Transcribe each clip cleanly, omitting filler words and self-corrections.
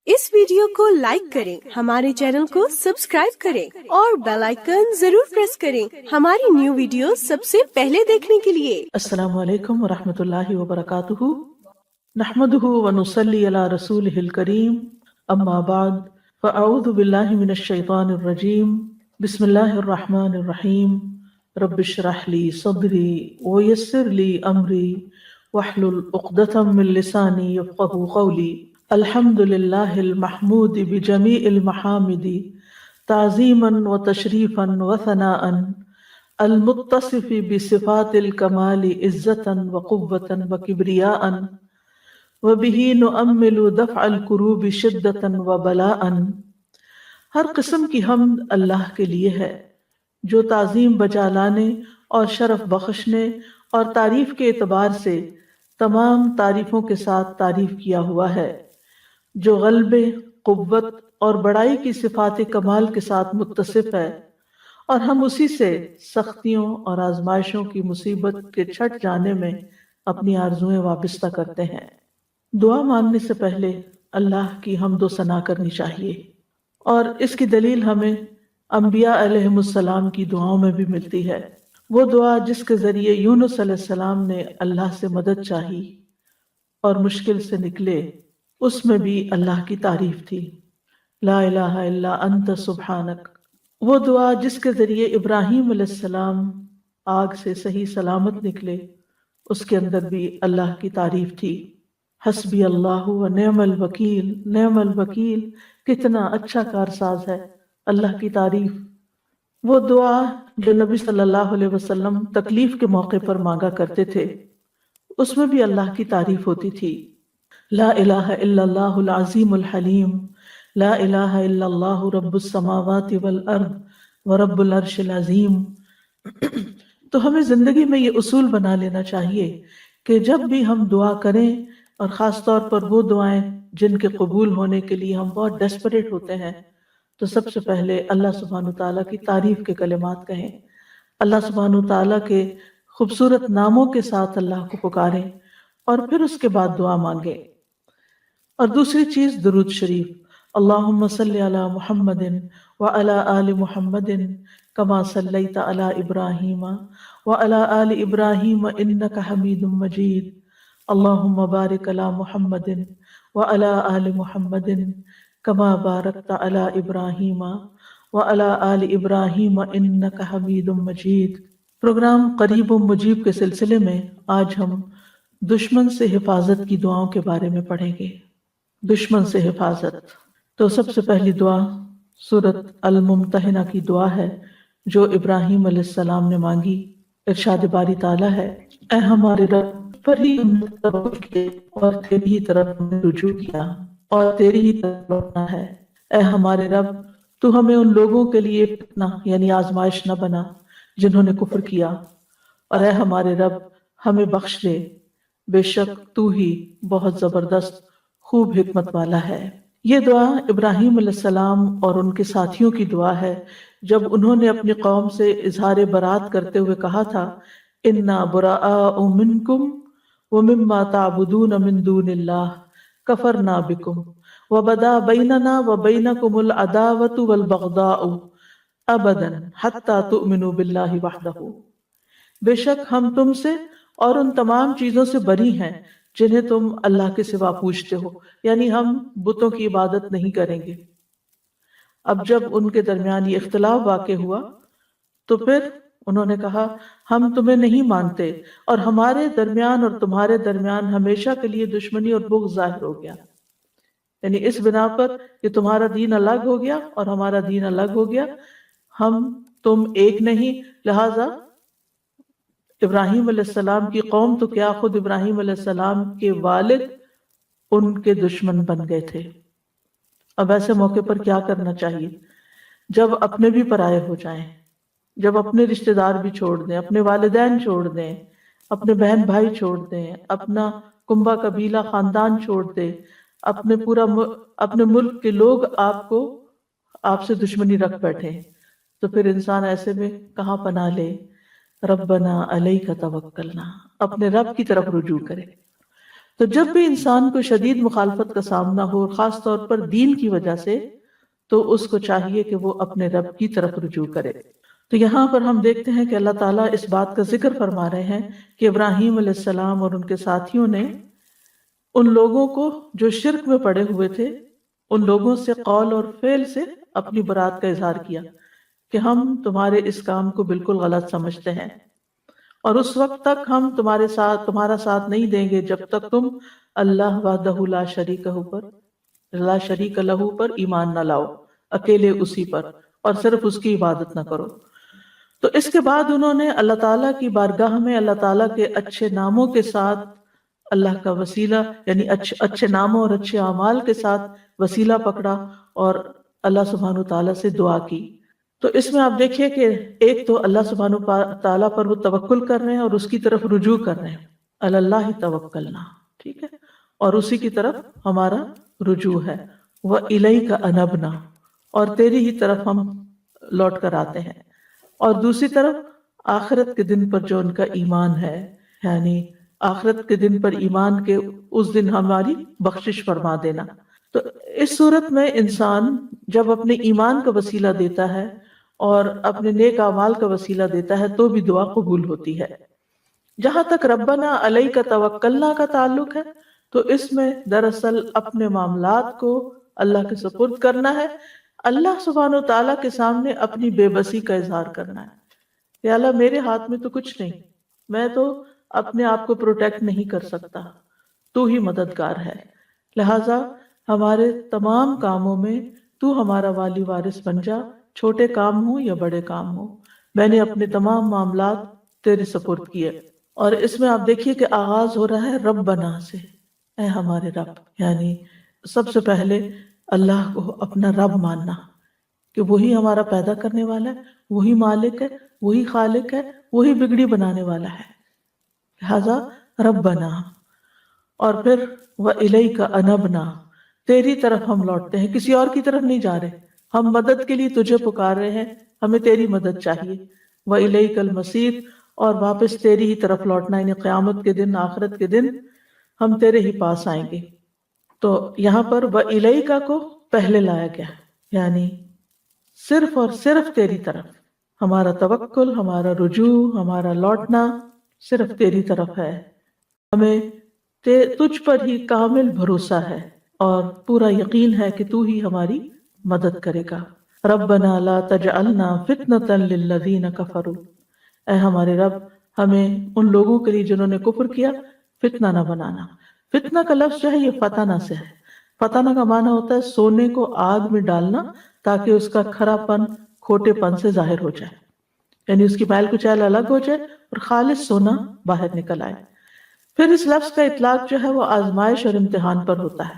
اس video کو like کریں، ہمارے چینل کو سبسکرائب کریں اور بیل آئیکن ضرور پریس کریں ہماری نیو ویڈیو سب سے پہلے دیکھنے کے لیے۔ السلام علیکم ورحمۃ اللہ وبرکاتہ، نحمده ونصلی علی رسولہ الکریم، اما بعد فاعوذ باللہ من الشیطان الرجیم، بسم اللہ الرحمن الرحیم، رب اشرح لی صدری ویسر لی امری واحلل عقدۃ من لسانی یفقہوا قولی۔ الحمد للہ المحمود بجمیع المحامد تعظیما وتشریفا وثناء، المتصف بصفات الکمال عزتا وقوة وکبریاء، وبہ نؤمل دفع الکروب شدتا وبلاء۔ ہر قسم کی حمد اللہ کے لیے ہے جو تعظیم بجا لانے اور شرف بخشنے اور تعریف کے اعتبار سے تمام تعریفوں کے ساتھ تعریف کیا ہوا ہے، جو غلبے، قوت اور بڑائی کی صفات کمال کے ساتھ متصف ہے، اور ہم اسی سے سختیوں اور آزمائشوں کی مصیبت کے چھٹ جانے میں اپنی آرزوئیں وابستہ کرتے ہیں۔ دعا مانگنے سے پہلے اللہ کی حمد و ثنا کرنی چاہیے، اور اس کی دلیل ہمیں انبیاء علیہم السلام کی دعاؤں میں بھی ملتی ہے۔ وہ دعا جس کے ذریعے یونس علیہ السلام نے اللہ سے مدد چاہی اور مشکل سے نکلے، اس میں بھی اللہ کی تعریف تھی، لا الہ الا انت سبحانک۔ وہ دعا جس کے ذریعے ابراہیم علیہ السلام آگ سے صحیح سلامت نکلے، اس کے اندر بھی اللہ کی تعریف تھی، حسبی اللہ و نعم الوکیل، نعم الوکیل، کتنا اچھا کارساز ہے، اللہ کی تعریف۔ وہ دعا جو نبی صلی اللہ علیہ وسلم تکلیف کے موقع پر مانگا کرتے تھے، اس میں بھی اللہ کی تعریف ہوتی تھی، لا الہ الا اللہ العظیم الحلیم، لا الہ الا اللہ رب السماوات والارض ورب العرش العظیم۔ تو ہمیں زندگی میں یہ اصول بنا لینا چاہیے کہ جب بھی ہم دعا کریں، اور خاص طور پر وہ دعائیں جن کے قبول ہونے کے لیے ہم بہت ڈیسپریٹ ہوتے ہیں، تو سب سے پہلے اللہ سبحانہ تعالیٰ کی تعریف کے کلمات کہیں، اللہ سبحانہ تعالیٰ کے خوبصورت ناموں کے ساتھ اللہ کو پکاریں، اور پھر اس کے بعد دعا مانگیں۔ اور دوسری چیز درود شریف، اللہم صلی علی محمد وعلی آل محمد کما صلیت علی ابراہیم وعلی آل ابراہیم انک حمید مجید، اللہم بارک علی محمد وعلی آل محمد کما بارکت علی ابراہیم وعلی آل ابراہیم انک حمید مجید۔ پروگرام قریب و مجیب کے سلسلے میں آج ہم دشمن سے حفاظت کی دعاؤں کے بارے میں پڑھیں گے۔ دشمن سے حفاظت، تو سب سے پہلی دعا سورۃ الممتحنہ کی دعا ہے جو ابراہیم علیہ السلام نے مانگی۔ ارشاد باری تعالیٰ ہے، اے ہمارے رب، پر ہی ہم نے توکل کیے اور تیری ہی طرف ہم نے رجوع کیا اور تیری ہی طرف لوٹنا ہے۔ اے ہمارے رب، تو ہمیں ان لوگوں کے لیے فتنہ یعنی آزمائش نہ بنا جنہوں نے کفر کیا، اور اے ہمارے رب ہمیں بخش دے، بے شک تو ہی بہت زبردست خوب حکمت والا ہے۔ یہ دعا ابراہیم علیہ السلام اور ان کے ساتھیوں کی دعا ہے جب انہوں نے اپنی قوم سے اظہار برات کرتے ہوئے کہا تھا، انا براء منکم ومما تعبدون من دون اللہ کفرنا بکم وبدا بیننا وبینکم العداوۃ والبغضاء ابدا حتی تؤمنوا باللہ وحدہ۔ بے شک ہم تم سے اور ان تمام چیزوں سے بری ہیں جنہیں تم اللہ کے سوا پوجتے ہو، یعنی ہم بتوں کی عبادت نہیں کریں گے۔ اب جب ان کے درمیان یہ اختلاف واقع ہوا تو پھر انہوں نے کہا، ہم تمہیں نہیں مانتے، اور ہمارے درمیان اور تمہارے درمیان ہمیشہ کے لیے دشمنی اور بغض ظاہر ہو گیا، یعنی اس بنا پر کہ تمہارا دین الگ ہو گیا اور ہمارا دین الگ ہو گیا، ہم تم ایک نہیں، لہذا ابراہیم علیہ السلام کی قوم تو کیا، خود ابراہیم علیہ السلام کے والد ان کے دشمن بن گئے تھے۔ اب ایسے موقع پر کیا کرنا چاہیے؟ جب اپنے بھی پرائے ہو جائیں، جب اپنے رشتہ دار بھی چھوڑ دیں، اپنے والدین چھوڑ دیں، اپنے بہن بھائی چھوڑ دیں، اپنا کنبہ قبیلہ خاندان چھوڑ دیں، اپنے ملک کے لوگ آپ سے دشمنی رکھ بیٹھے، تو پھر انسان ایسے میں کہاں پناہ لے؟ ربنا علیک توکلنا، اپنے رب کی طرف رجوع کرے۔ تو جب بھی انسان کو شدید مخالفت کا سامنا ہو، خاص طور پر دین کی وجہ سے، تو اس کو چاہیے کہ وہ اپنے رب کی طرف رجوع کرے۔ تو یہاں پر ہم دیکھتے ہیں کہ اللہ تعالیٰ اس بات کا ذکر فرما رہے ہیں کہ ابراہیم علیہ السلام اور ان کے ساتھیوں نے ان لوگوں کو جو شرک میں پڑے ہوئے تھے، ان لوگوں سے قول اور فعل سے اپنی برات کا اظہار کیا کہ ہم تمہارے اس کام کو بالکل غلط سمجھتے ہیں، اور اس وقت تک ہم تمہارا ساتھ نہیں دیں گے جب تک تم اللہ وحدہ لا شریک لہو پر ایمان نہ لاؤ، اکیلے اسی پر، اور صرف اس کی عبادت نہ کرو۔ تو اس کے بعد انہوں نے اللہ تعالیٰ کی بارگاہ میں اللہ تعالیٰ کے اچھے ناموں کے ساتھ اللہ کا وسیلہ، یعنی اچھے ناموں اور اچھے اعمال کے ساتھ وسیلہ پکڑا اور اللہ سبحانہ تعالیٰ سے دعا کی۔ تو اس میں آپ دیکھیے کہ ایک تو اللہ سبحانہ تعالیٰ پر وہ توکل کر رہے ہیں اور اس کی طرف رجوع کر رہے ہیں، اللہ توکلنا، ٹھیک ہے، اور اسی کی طرف ہمارا رجوع ہے، وَإِلَيْكَ أَنَبْنَا، اور تیری ہی طرف ہم لوٹ کر آتے ہیں۔ اور دوسری طرف آخرت کے دن پر جو ان کا ایمان ہے، یعنی آخرت کے دن پر ایمان کے اس دن ہماری بخشش فرما دینا۔ تو اس صورت میں انسان جب اپنے ایمان کا وسیلہ دیتا ہے اور اپنے نیک اعمال کا وسیلہ دیتا ہے تو بھی دعا قبول ہوتی ہے۔ جہاں تک ربنا علیک توکلنا کا تعلق ہے تو اس میں دراصل اپنے معاملات کو اللہ کے سپرد کرنا ہے، اللہ سبحانہ تعالیٰ کے سامنے اپنی بے بسی کا اظہار کرنا ہے کہ اللہ میرے ہاتھ میں تو کچھ نہیں، میں تو اپنے آپ کو پروٹیکٹ نہیں کر سکتا، تو ہی مددگار ہے، لہٰذا ہمارے تمام کاموں میں تو ہمارا والی وارث بن جا، چھوٹے کام ہوں یا بڑے کام ہوں، میں نے اپنے تمام معاملات تیرے سپرد کیے۔ اور اس میں آپ دیکھیے کہ آغاز ہو رہا ہے ربنا سے، اے ہمارے رب، یعنی سب سے پہلے اللہ کو اپنا رب ماننا کہ وہی ہمارا پیدا کرنے والا ہے، وہی مالک ہے، وہی خالق ہے، وہی بگڑی بنانے والا ہے، لہذا ربنا۔ اور پھر وَإِلَيْكَ أَنَبْنَا، تیری طرف ہم لوٹتے ہیں، کسی اور کی طرف نہیں جا رہے، ہم مدد کے لیے تجھے پکار رہے ہیں، ہمیں تیری مدد چاہیے، وَإِلَيْكَ الْمَصِيرُ، اور واپس تیری ہی طرف لوٹنا، یعنی قیامت کے دن، آخرت کے دن ہم تیرے ہی پاس آئیں گے۔ تو یہاں پر وَإِلَيْكَ کو پہلے لایا گیا، یعنی صرف اور صرف تیری طرف ہمارا توکل، ہمارا رجوع، ہمارا لوٹنا صرف تیری طرف ہے، ہمیں تجھ پر ہی کامل بھروسہ ہے اور پورا یقین ہے کہ تو ہی ہماری مدد کرے گا۔ ربنا لا تجعلنا فتنة للذین کفروا، اے ہمارے رب ہمیں ان لوگوں کے لیے جنہوں نے کفر کیا فتنہ نہ بنانا۔ فتنہ کا لفظ جو ہے یہ فتنہ سے ہے، فتنہ کا معنی ہوتا ہے سونے کو آگ میں ڈالنا تاکہ اس کا کھرا پن کھوٹے پن سے ظاہر ہو جائے، یعنی اس کی میل کچیل الگ ہو جائے اور خالص سونا باہر نکل آئے۔ پھر اس لفظ کا اطلاق جو ہے وہ آزمائش اور امتحان پر ہوتا ہے۔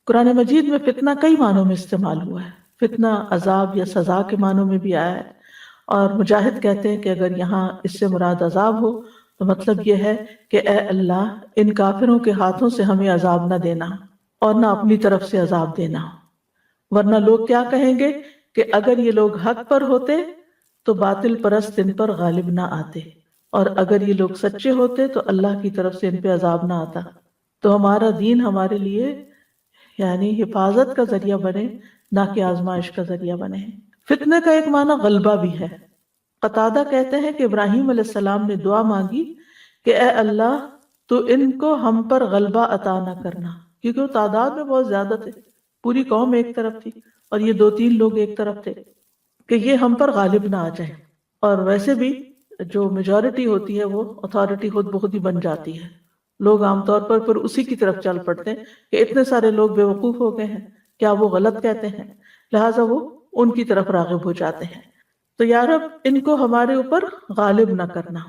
قرآن مجید میں فتنہ کئی معنوں میں استعمال ہوا ہے، فتنہ عذاب یا سزا کے معنوں میں بھی آیا ہے، اور مجاہد کہتے ہیں کہ اگر یہاں اس سے مراد عذاب ہو تو مطلب یہ ہے کہ اے اللہ ان کافروں کے ہاتھوں سے ہمیں عذاب نہ دینا اور نہ اپنی طرف سے عذاب دینا، ورنہ لوگ کیا کہیں گے کہ اگر یہ لوگ حق پر ہوتے تو باطل پرست ان پر غالب نہ آتے، اور اگر یہ لوگ سچے ہوتے تو اللہ کی طرف سے ان پہ عذاب نہ آتا۔ تو ہمارا دین ہمارے لیے یعنی حفاظت کا ذریعہ بنے، نہ کہ آزمائش کا ذریعہ بنے۔ فتنے کا ایک معنی غلبہ بھی ہے۔ قتادہ کہتے ہیں کہ ابراہیم علیہ السلام نے دعا مانگی کہ اے اللہ تو ان کو ہم پر غلبہ عطا نہ کرنا، کیونکہ وہ تعداد میں بہت زیادہ تھے، پوری قوم ایک طرف تھی اور یہ 2-3 لوگ ایک طرف تھے، کہ یہ ہم پر غالب نہ آ جائیں۔ اور ویسے بھی جو میجورٹی ہوتی ہے وہ اتھارٹی خود بخود ہی بن جاتی ہے، لوگ عام طور پر پھر اسی کی طرف چل پڑتے ہیں کہ اتنے سارے لوگ بے وقوف ہو گئے ہیں، کیا وہ غلط کہتے ہیں، لہٰذا وہ ان کی طرف راغب ہو جاتے ہیں۔ تو یا رب ان کو ہمارے اوپر غالب نہ کرنا،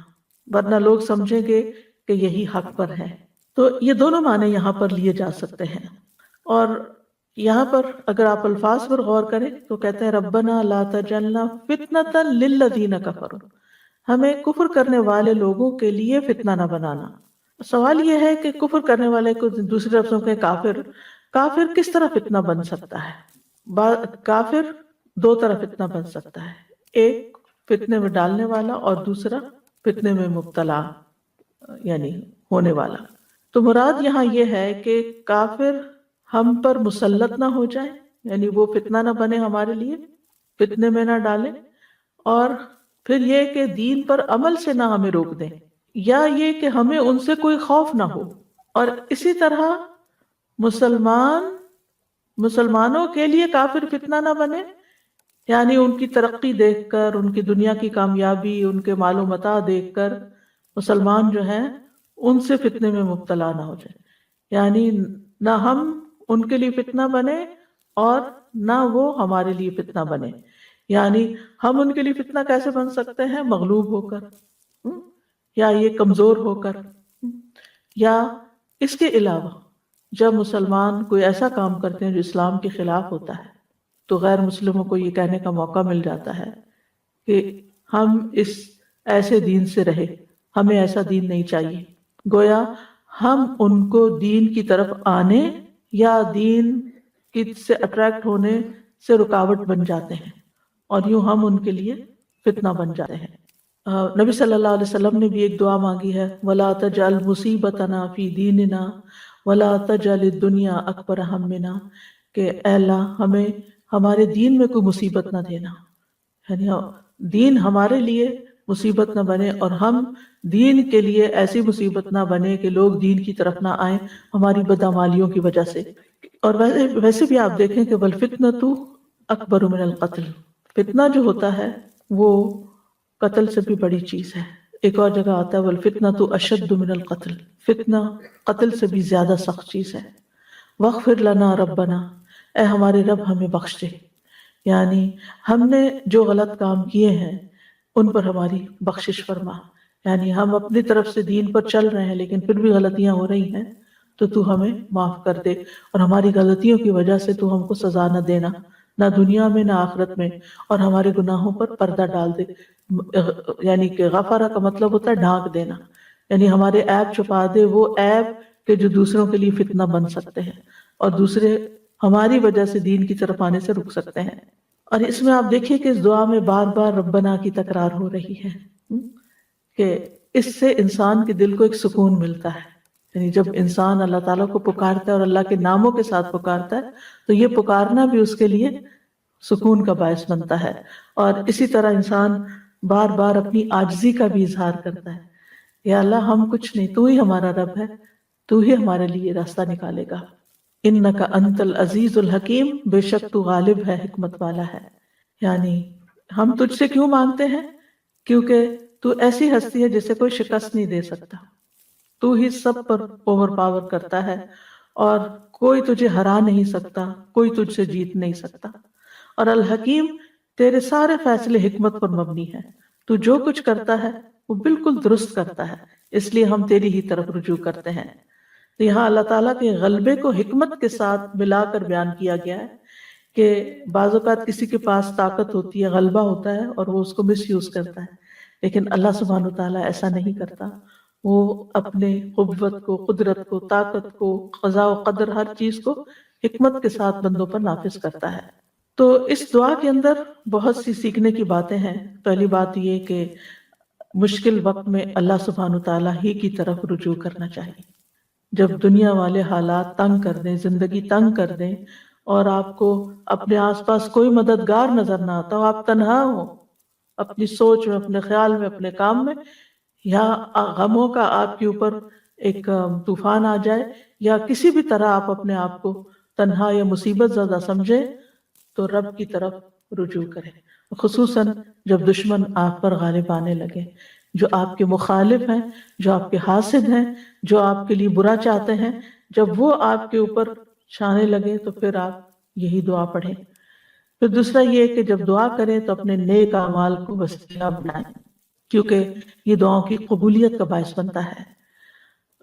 ورنہ لوگ سمجھیں گے کہ یہی حق پر ہے۔ تو یہ دونوں معنی یہاں پر لیے جا سکتے ہیں۔ اور یہاں پر اگر آپ الفاظ پر غور کریں تو کہتے ہیں ربنا لا تجعلنا فتنة للذین کفروا، ہمیں کفر کرنے والے لوگوں کے لیے فتنہ نہ بنانا۔ سوال یہ ہے کہ کفر کرنے والے کو دوسری لفظوں کے کافر کس طرح فتنہ بن سکتا ہے؟ کافر 2 طرح فتنہ بن سکتا ہے، ایک فتنے میں ڈالنے والا اور دوسرا فتنے میں مبتلا یعنی ہونے والا۔ تو مراد یہاں یہ ہے کہ کافر ہم پر مسلط نہ ہو جائے، یعنی وہ فتنہ نہ بنے ہمارے لیے، فتنے میں نہ ڈالے، اور پھر یہ کہ دین پر عمل سے نہ ہمیں روک دیں، یا یہ کہ ہمیں ان سے کوئی خوف نہ ہو۔ اور اسی طرح مسلمانوں کے لیے کافر فتنہ نہ بنے، یعنی ان کی ترقی دیکھ کر، ان کی دنیا کی کامیابی، ان کے مال و متاع دیکھ کر مسلمان جو ہیں ان سے فتنے میں مبتلا نہ ہو جائے، یعنی نہ ہم ان کے لیے فتنہ بنے اور نہ وہ ہمارے لیے فتنہ بنے۔ یعنی ہم ان کے لیے فتنہ کیسے بن سکتے ہیں؟ مغلوب ہو کر، یا یہ کمزور ہو کر، یا اس کے علاوہ جب مسلمان کوئی ایسا کام کرتے ہیں جو اسلام کے خلاف ہوتا ہے تو غیر مسلموں کو یہ کہنے کا موقع مل جاتا ہے کہ ہم اس ایسے دین سے رہے، ہمیں ایسا دین نہیں چاہیے۔ گویا ہم ان کو دین کی طرف آنے یا دین کی سے اٹریکٹ ہونے سے رکاوٹ بن جاتے ہیں، اور یوں ہم ان کے لیے فتنہ بن جاتے ہیں۔ نبی صلی اللہ علیہ وسلم نے بھی ایک دعا مانگی ہے، وَلَا تَجْعَلْ مُصِيبَتَنَا فِي دِينِنَا وَلَا تَجْعَلِ الدُّنْيَا أَكْبَرَ هَمِّنَا، کہ اے اللہ ہمیں ہمارے دین میں کوئی مصیبت نہ دینا، یعنی دین ہمارے لیے مصیبت نہ بنے اور ہم دین کے لیے ایسی مصیبت نہ بنے کہ لوگ دین کی طرف نہ آئیں ہماری بدعمالیوں کی وجہ سے۔ اور ویسے بھی آپ دیکھیں کہ وَالْفِتْنَةُ أَكْبَرُ مِنَ الْقَتْلِ، فتنہ جو ہوتا ہے وہ قتل سے بھی بڑی چیز ہے۔ ایک اور جگہ آتا ہے وَالْفِتْنَةُ أَشَدُّ مِنَ الْقَتْلِ، فتنہ قتل سے بھی زیادہ سخت چیز ہے۔ وَاغْفِرْ لَنَا رَبَّنَا، اے ہمارے رب ہمیں بخش دے، یعنی ہم نے جو غلط کام کیے ہیں ان پر ہماری بخشش فرما، یعنی ہم اپنی طرف سے دین پر چل رہے ہیں لیکن پھر بھی غلطیاں ہو رہی ہیں تو ہمیں معاف کر دے، اور ہماری غلطیوں کی وجہ سے تو ہم کو سزا نہ دینا، نہ دنیا میں نہ آخرت میں، اور ہمارے گناہوں پر پردہ ڈال دے۔ یعنی کہ غفارہ کا مطلب ہوتا ہے ڈھانک دینا، یعنی ہمارے عیب چھپا دے، وہ عیب کہ جو دوسروں کے لیے فتنہ بن سکتے ہیں اور دوسرے ہماری وجہ سے دین کی طرف آنے سے رک سکتے ہیں۔ اور اس میں آپ دیکھیے کہ اس دعا میں بار بار ربنا کی تکرار ہو رہی ہے، کہ اس سے انسان کے دل کو ایک سکون ملتا ہے۔ یعنی جب انسان اللہ تعالیٰ کو پکارتا ہے اور اللہ کے ناموں کے ساتھ پکارتا ہے تو یہ پکارنا بھی اس کے لیے سکون کا باعث بنتا ہے، اور اسی طرح انسان بار بار اپنی عاجزی کا بھی اظہار کرتا ہے، یا اللہ ہم کچھ نہیں، تو ہی ہمارا رب ہے، تو ہی ہمارے لیے راستہ نکالے گا۔ انک انت العزیز الحکیم، بے شک تو غالب ہے، حکمت والا ہے۔ یعنی ہم تجھ سے کیوں مانگتے ہیں؟ کیونکہ تو ایسی ہستی ہے جسے کوئی شکست نہیں دے سکتا، تو ہی سب پر اوور پاور کرتا ہے اور کوئی تجھے ہرا نہیں سکتا، کوئی تجھ سے جیت نہیں سکتا۔ اور الحکیم، تیرے سارے فیصلے حکمت پر مبنی ہیں، تو جو کچھ کرتا ہے وہ بالکل درست کرتا ہے، اس لیے ہم تیری ہی طرف رجوع کرتے ہیں۔ تو یہاں اللہ تعالیٰ کے غلبے کو حکمت کے ساتھ ملا کر بیان کیا گیا ہے کہ بعض اوقات کسی کے پاس طاقت ہوتی ہے، غلبہ ہوتا ہے اور وہ اس کو مس یوز کرتا ہے، لیکن اللہ سبحانہ وتعالیٰ ایسا نہیں کرتا، وہ اپنے قوت کو، قدرت کو، طاقت کو، قضاء و قدر، ہر چیز کو حکمت کے ساتھ بندوں پر نافذ کرتا ہے۔ تو اس دعا کے اندر بہت سی سیکھنے کی باتیں ہیں۔ پہلی بات یہ کہ مشکل وقت میں اللہ سبحانہ وتعالیٰ ہی کی طرف رجوع کرنا چاہیے۔ جب دنیا والے حالات تنگ کر دیں، زندگی تنگ کر دیں، اور آپ کو اپنے آس پاس کوئی مددگار نظر نہ آتا ہو، آپ تنہا ہو اپنی سوچ میں، اپنے خیال میں، اپنے کام میں، یا غموں کا آپ کے اوپر ایک طوفان آ جائے، یا کسی بھی طرح آپ اپنے آپ کو تنہا یا مصیبت زدہ سمجھے، تو رب کی طرف رجوع کریں، خصوصاً جب دشمن آپ پر غالب آنے لگے، جو آپ کے مخالف ہیں، جو آپ کے حاسد ہیں، جو آپ کے لیے برا چاہتے ہیں، جب وہ آپ کے اوپر چھانے لگے تو پھر آپ یہی دعا پڑھیں۔ پھر دوسرا یہ کہ جب دعا کریں تو اپنے نیک اعمال کو وسیلہ بنائیں، کیونکہ یہ دعاؤں کی قبولیت کا باعث بنتا ہے۔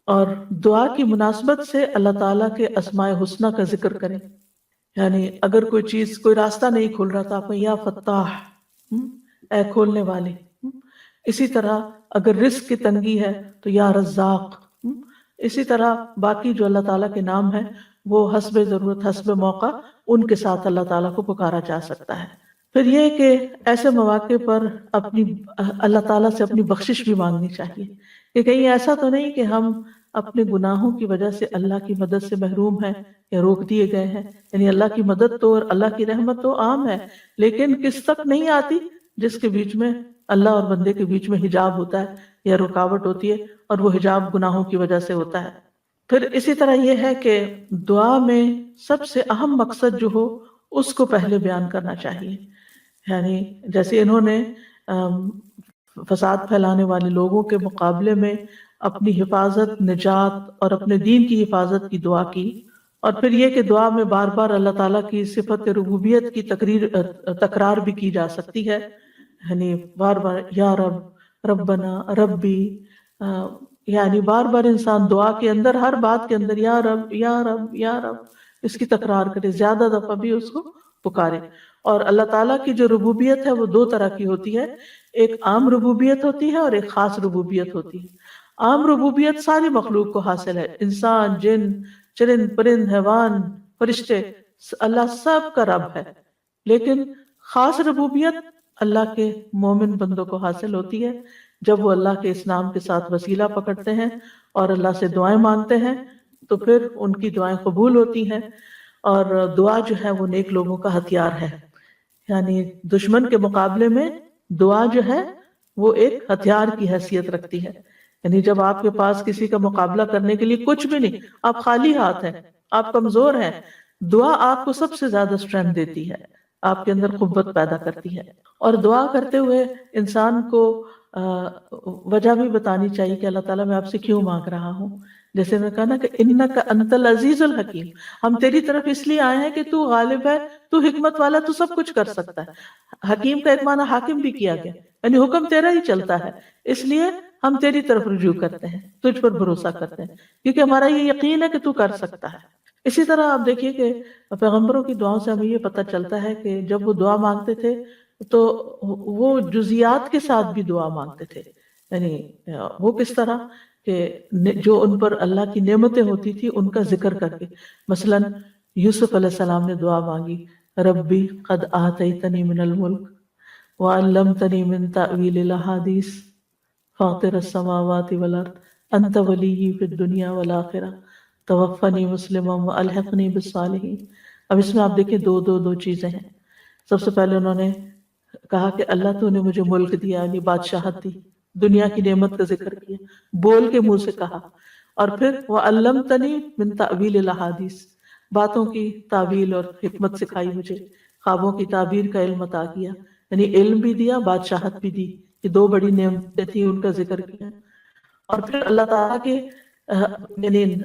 اور دعا کی مناسبت سے اللہ تعالیٰ کے اسماء حسنی کا ذکر کریں، یعنی اگر کوئی چیز، کوئی راستہ نہیں کھل رہا تو آپ یا فتاح، اے کھولنے والے۔ اسی طرح اگر رزق کی تنگی ہے تو یا رزاق۔ اسی طرح باقی جو اللہ تعالیٰ کے نام ہیں وہ حسب ضرورت، حسب موقع ان کے ساتھ اللہ تعالیٰ کو پکارا جا سکتا ہے۔ پھر یہ کہ ایسے مواقع پر اپنی اللہ تعالیٰ سے اپنی بخشش بھی مانگنی چاہیے، کہ کہیں ایسا تو نہیں کہ ہم اپنے گناہوں کی وجہ سے اللہ کی مدد سے محروم ہیں یا روک دیے گئے ہیں. یعنی اللہ کی مدد تو اور اللہ کی رحمت تو عام ہے، لیکن کس تک نہیں آتی؟ جس کے بیچ میں اللہ اور بندے کے بیچ میں حجاب ہوتا ہے یا رکاوٹ ہوتی ہے، اور وہ حجاب گناہوں کی وجہ سے ہوتا ہے. پھر اسی طرح یہ ہے کہ دعا میں سب سے اہم مقصد جو ہو اس کو پہلے بیان کرنا چاہیے. یعنی جیسے انہوں نے فساد پھیلانے والے لوگوں کے مقابلے میں اپنی حفاظت، نجات اور اپنے دین کی حفاظت کی دعا کی، اور پھر یہ کہ دعا میں بار بار اللہ تعالیٰ کی صفت ربوبیت کی تکرار بھی کی جا سکتی ہے. یعنی بار بار یا رب، ربنا، ربی، یعنی بار بار انسان دعا کے اندر ہر بات کے اندر یا رب یا رب یا رب اس کی تکرار کرے، زیادہ دفعہ بھی اس کو پکارے. اور اللہ تعالیٰ کی جو ربوبیت ہے وہ دو طرح کی ہوتی ہے، ایک عام ربوبیت ہوتی ہے اور ایک خاص ربوبیت ہوتی ہے. عام ربوبیت ساری مخلوق کو حاصل ہے، انسان، جن، چرند پرند، حیوان، فرشتے، اللہ سب کا رب ہے. لیکن خاص ربوبیت اللہ کے مومن بندوں کو حاصل ہوتی ہے جب وہ اللہ کے اس نام کے ساتھ وسیلہ پکڑتے ہیں اور اللہ سے دعائیں مانگتے ہیں تو پھر ان کی دعائیں قبول ہوتی ہیں. اور دعا جو ہے وہ نیک لوگوں کا ہتھیار ہے. یعنی دشمن کے مقابلے میں دعا جو ہے وہ ایک ہتھیار کی حیثیت رکھتی ہے. یعنی جب آپ کے پاس کسی کا مقابلہ کرنے کے لیے کچھ بھی نہیں، آپ خالی ہاتھ ہیں، آپ کمزور ہیں، دعا آپ کو سب سے زیادہ اسٹرینتھ دیتی ہے، آپ کے اندر قوت پیدا کرتی ہے. اور دعا کرتے ہوئے انسان کو وجہ بھی بتانی چاہیے کہ اللہ تعالیٰ میں آپ سے کیوں مانگ رہا ہوں. جیسے میں کہا نا کہ انک انت العزیز الحکیم، ہم تیری طرف اس لیے آئے ہیں کہ تو غالب ہے، تو حکمت والا، تو سب کچھ کر سکتا ہے. حکیم کا ایک معنی حاکم بھی کیا گیا، یعنی حکم تیرا ہی چلتا ہے، اس لیے ہم تیری طرف رجوع کرتے ہیں، تجھ پر بھروسہ کرتے ہیں، کیونکہ ہمارا یہ یقین ہے کہ تو کر سکتا ہے. اسی طرح آپ دیکھیے کہ پیغمبروں کی دعاؤں سے ہمیں یہ پتہ چلتا ہے کہ جب وہ دعا مانگتے تھے تو وہ جزیات کے ساتھ بھی دعا مانگتے تھے. یعنی وہ کس طرح کہ جو ان پر اللہ کی نعمتیں ہوتی تھی ان کا ذکر کر کے. مثلا یوسف علیہ السلام نے دعا مانگی، ربی قد آتیتنی من الملک وعلمتنی من تأویل الاحادیث فاطر السماوات والارض انت ولی فی الدنیا والآخرہ توفنی مسلما والحقنی بالصالحین. اب اس میں آپ دیکھیں دو چیزیں ہیں. سب سے پہلے انہوں نے کہا کہ اللہ تو نے مجھے ملک دیا، یعنی بادشاہت دی، دنیا کی نعمت کا ذکر کیا، بول کے منہ سے کہا. اور پھر وَعَلَّمْتَنِي مِن تَأْوِيلِ الْأَحَادِيثِ، باتوں کی تعویل اور حکمت سکھائی مجھے، خوابوں کی تعبیر کا علم عطا کیا. یعنی علم بھی دیا، بادشاہت بھی دی. یہ دو بڑی نعمتیں تھیں، ان کا ذکر کیا. اور پھر اللہ تعالیٰ کے یعنی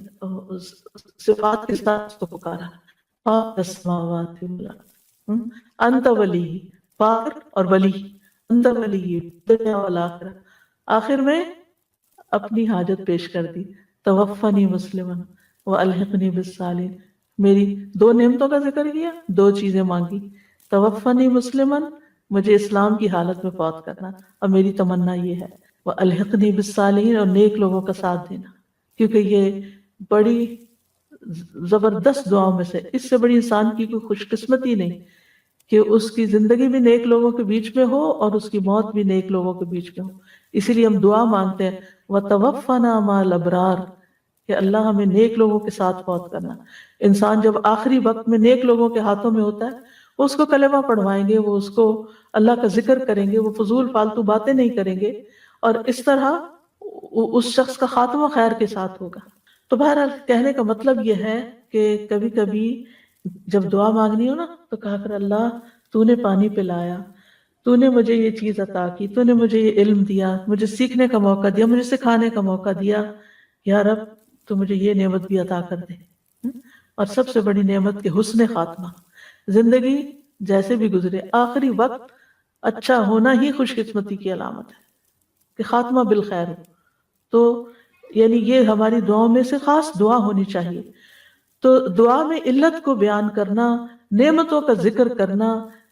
صفات کے ساتھ اس کو پکارا، السماوات والارض انت ولی، فاطر اور ولی، انت ولی دنیا والآخرہ. آخر میں اپنی حاجت پیش کر دی، توفنی مسلمن والحقنی بالصالحین. میری دو نعمتوں کا ذکر کیا، دو چیزیں مانگی، توفنی مسلمن، مجھے اسلام کی حالت میں فوت کرنا، اور میری تمنا یہ ہے، والحقنی بالصالحین، اور نیک لوگوں کا ساتھ دینا. کیونکہ یہ بڑی زبردست دعاؤں میں سے، اس سے بڑی انسان کی کوئی خوش قسمتی نہیں کہ اس کی زندگی بھی نیک لوگوں کے بیچ میں ہو اور اس کی موت بھی نیک لوگوں کے بیچ میں ہو. اسی لیے ہم دعا مانگتے ہیں وَتَوَفَّنَا مَعَ الْأَبْرَارِ، کہ اللہ ہمیں نیک لوگوں کے ساتھ فوت کرنا. انسان جب آخری وقت میں نیک لوگوں کے ہاتھوں میں ہوتا ہے، وہ اس کو کلمہ پڑھوائیں گے، وہ اس کو اللہ کا ذکر کریں گے، وہ فضول فالتو باتیں نہیں کریں گے، اور اس طرح اس شخص کا خاتمہ خیر کے ساتھ ہوگا. تو بہرحال کہنے کا مطلب یہ ہے کہ کبھی کبھی جب دعا مانگنی ہو نا تو کہا کر اللہ تو نے پانی پلایا، تو نے مجھے یہ چیز عطا کی، تو نے مجھے یہ علم دیا، مجھے سیکھنے کا موقع دیا، مجھے سکھانے کا موقع دیا، یا رب تو مجھے یہ نعمت بھی عطا کر دے. اور سب سے بڑی نعمت کے حسن خاتمہ، زندگی جیسے بھی گزرے آخری وقت اچھا ہونا ہی خوش قسمتی کی علامت ہے کہ خاتمہ بالخیر ہو. تو یعنی یہ ہماری دعاؤں میں سے خاص دعا ہونی چاہیے. تو دعا میں علت کو بیان کرنا، نعمتوں کا ذکر کرنا،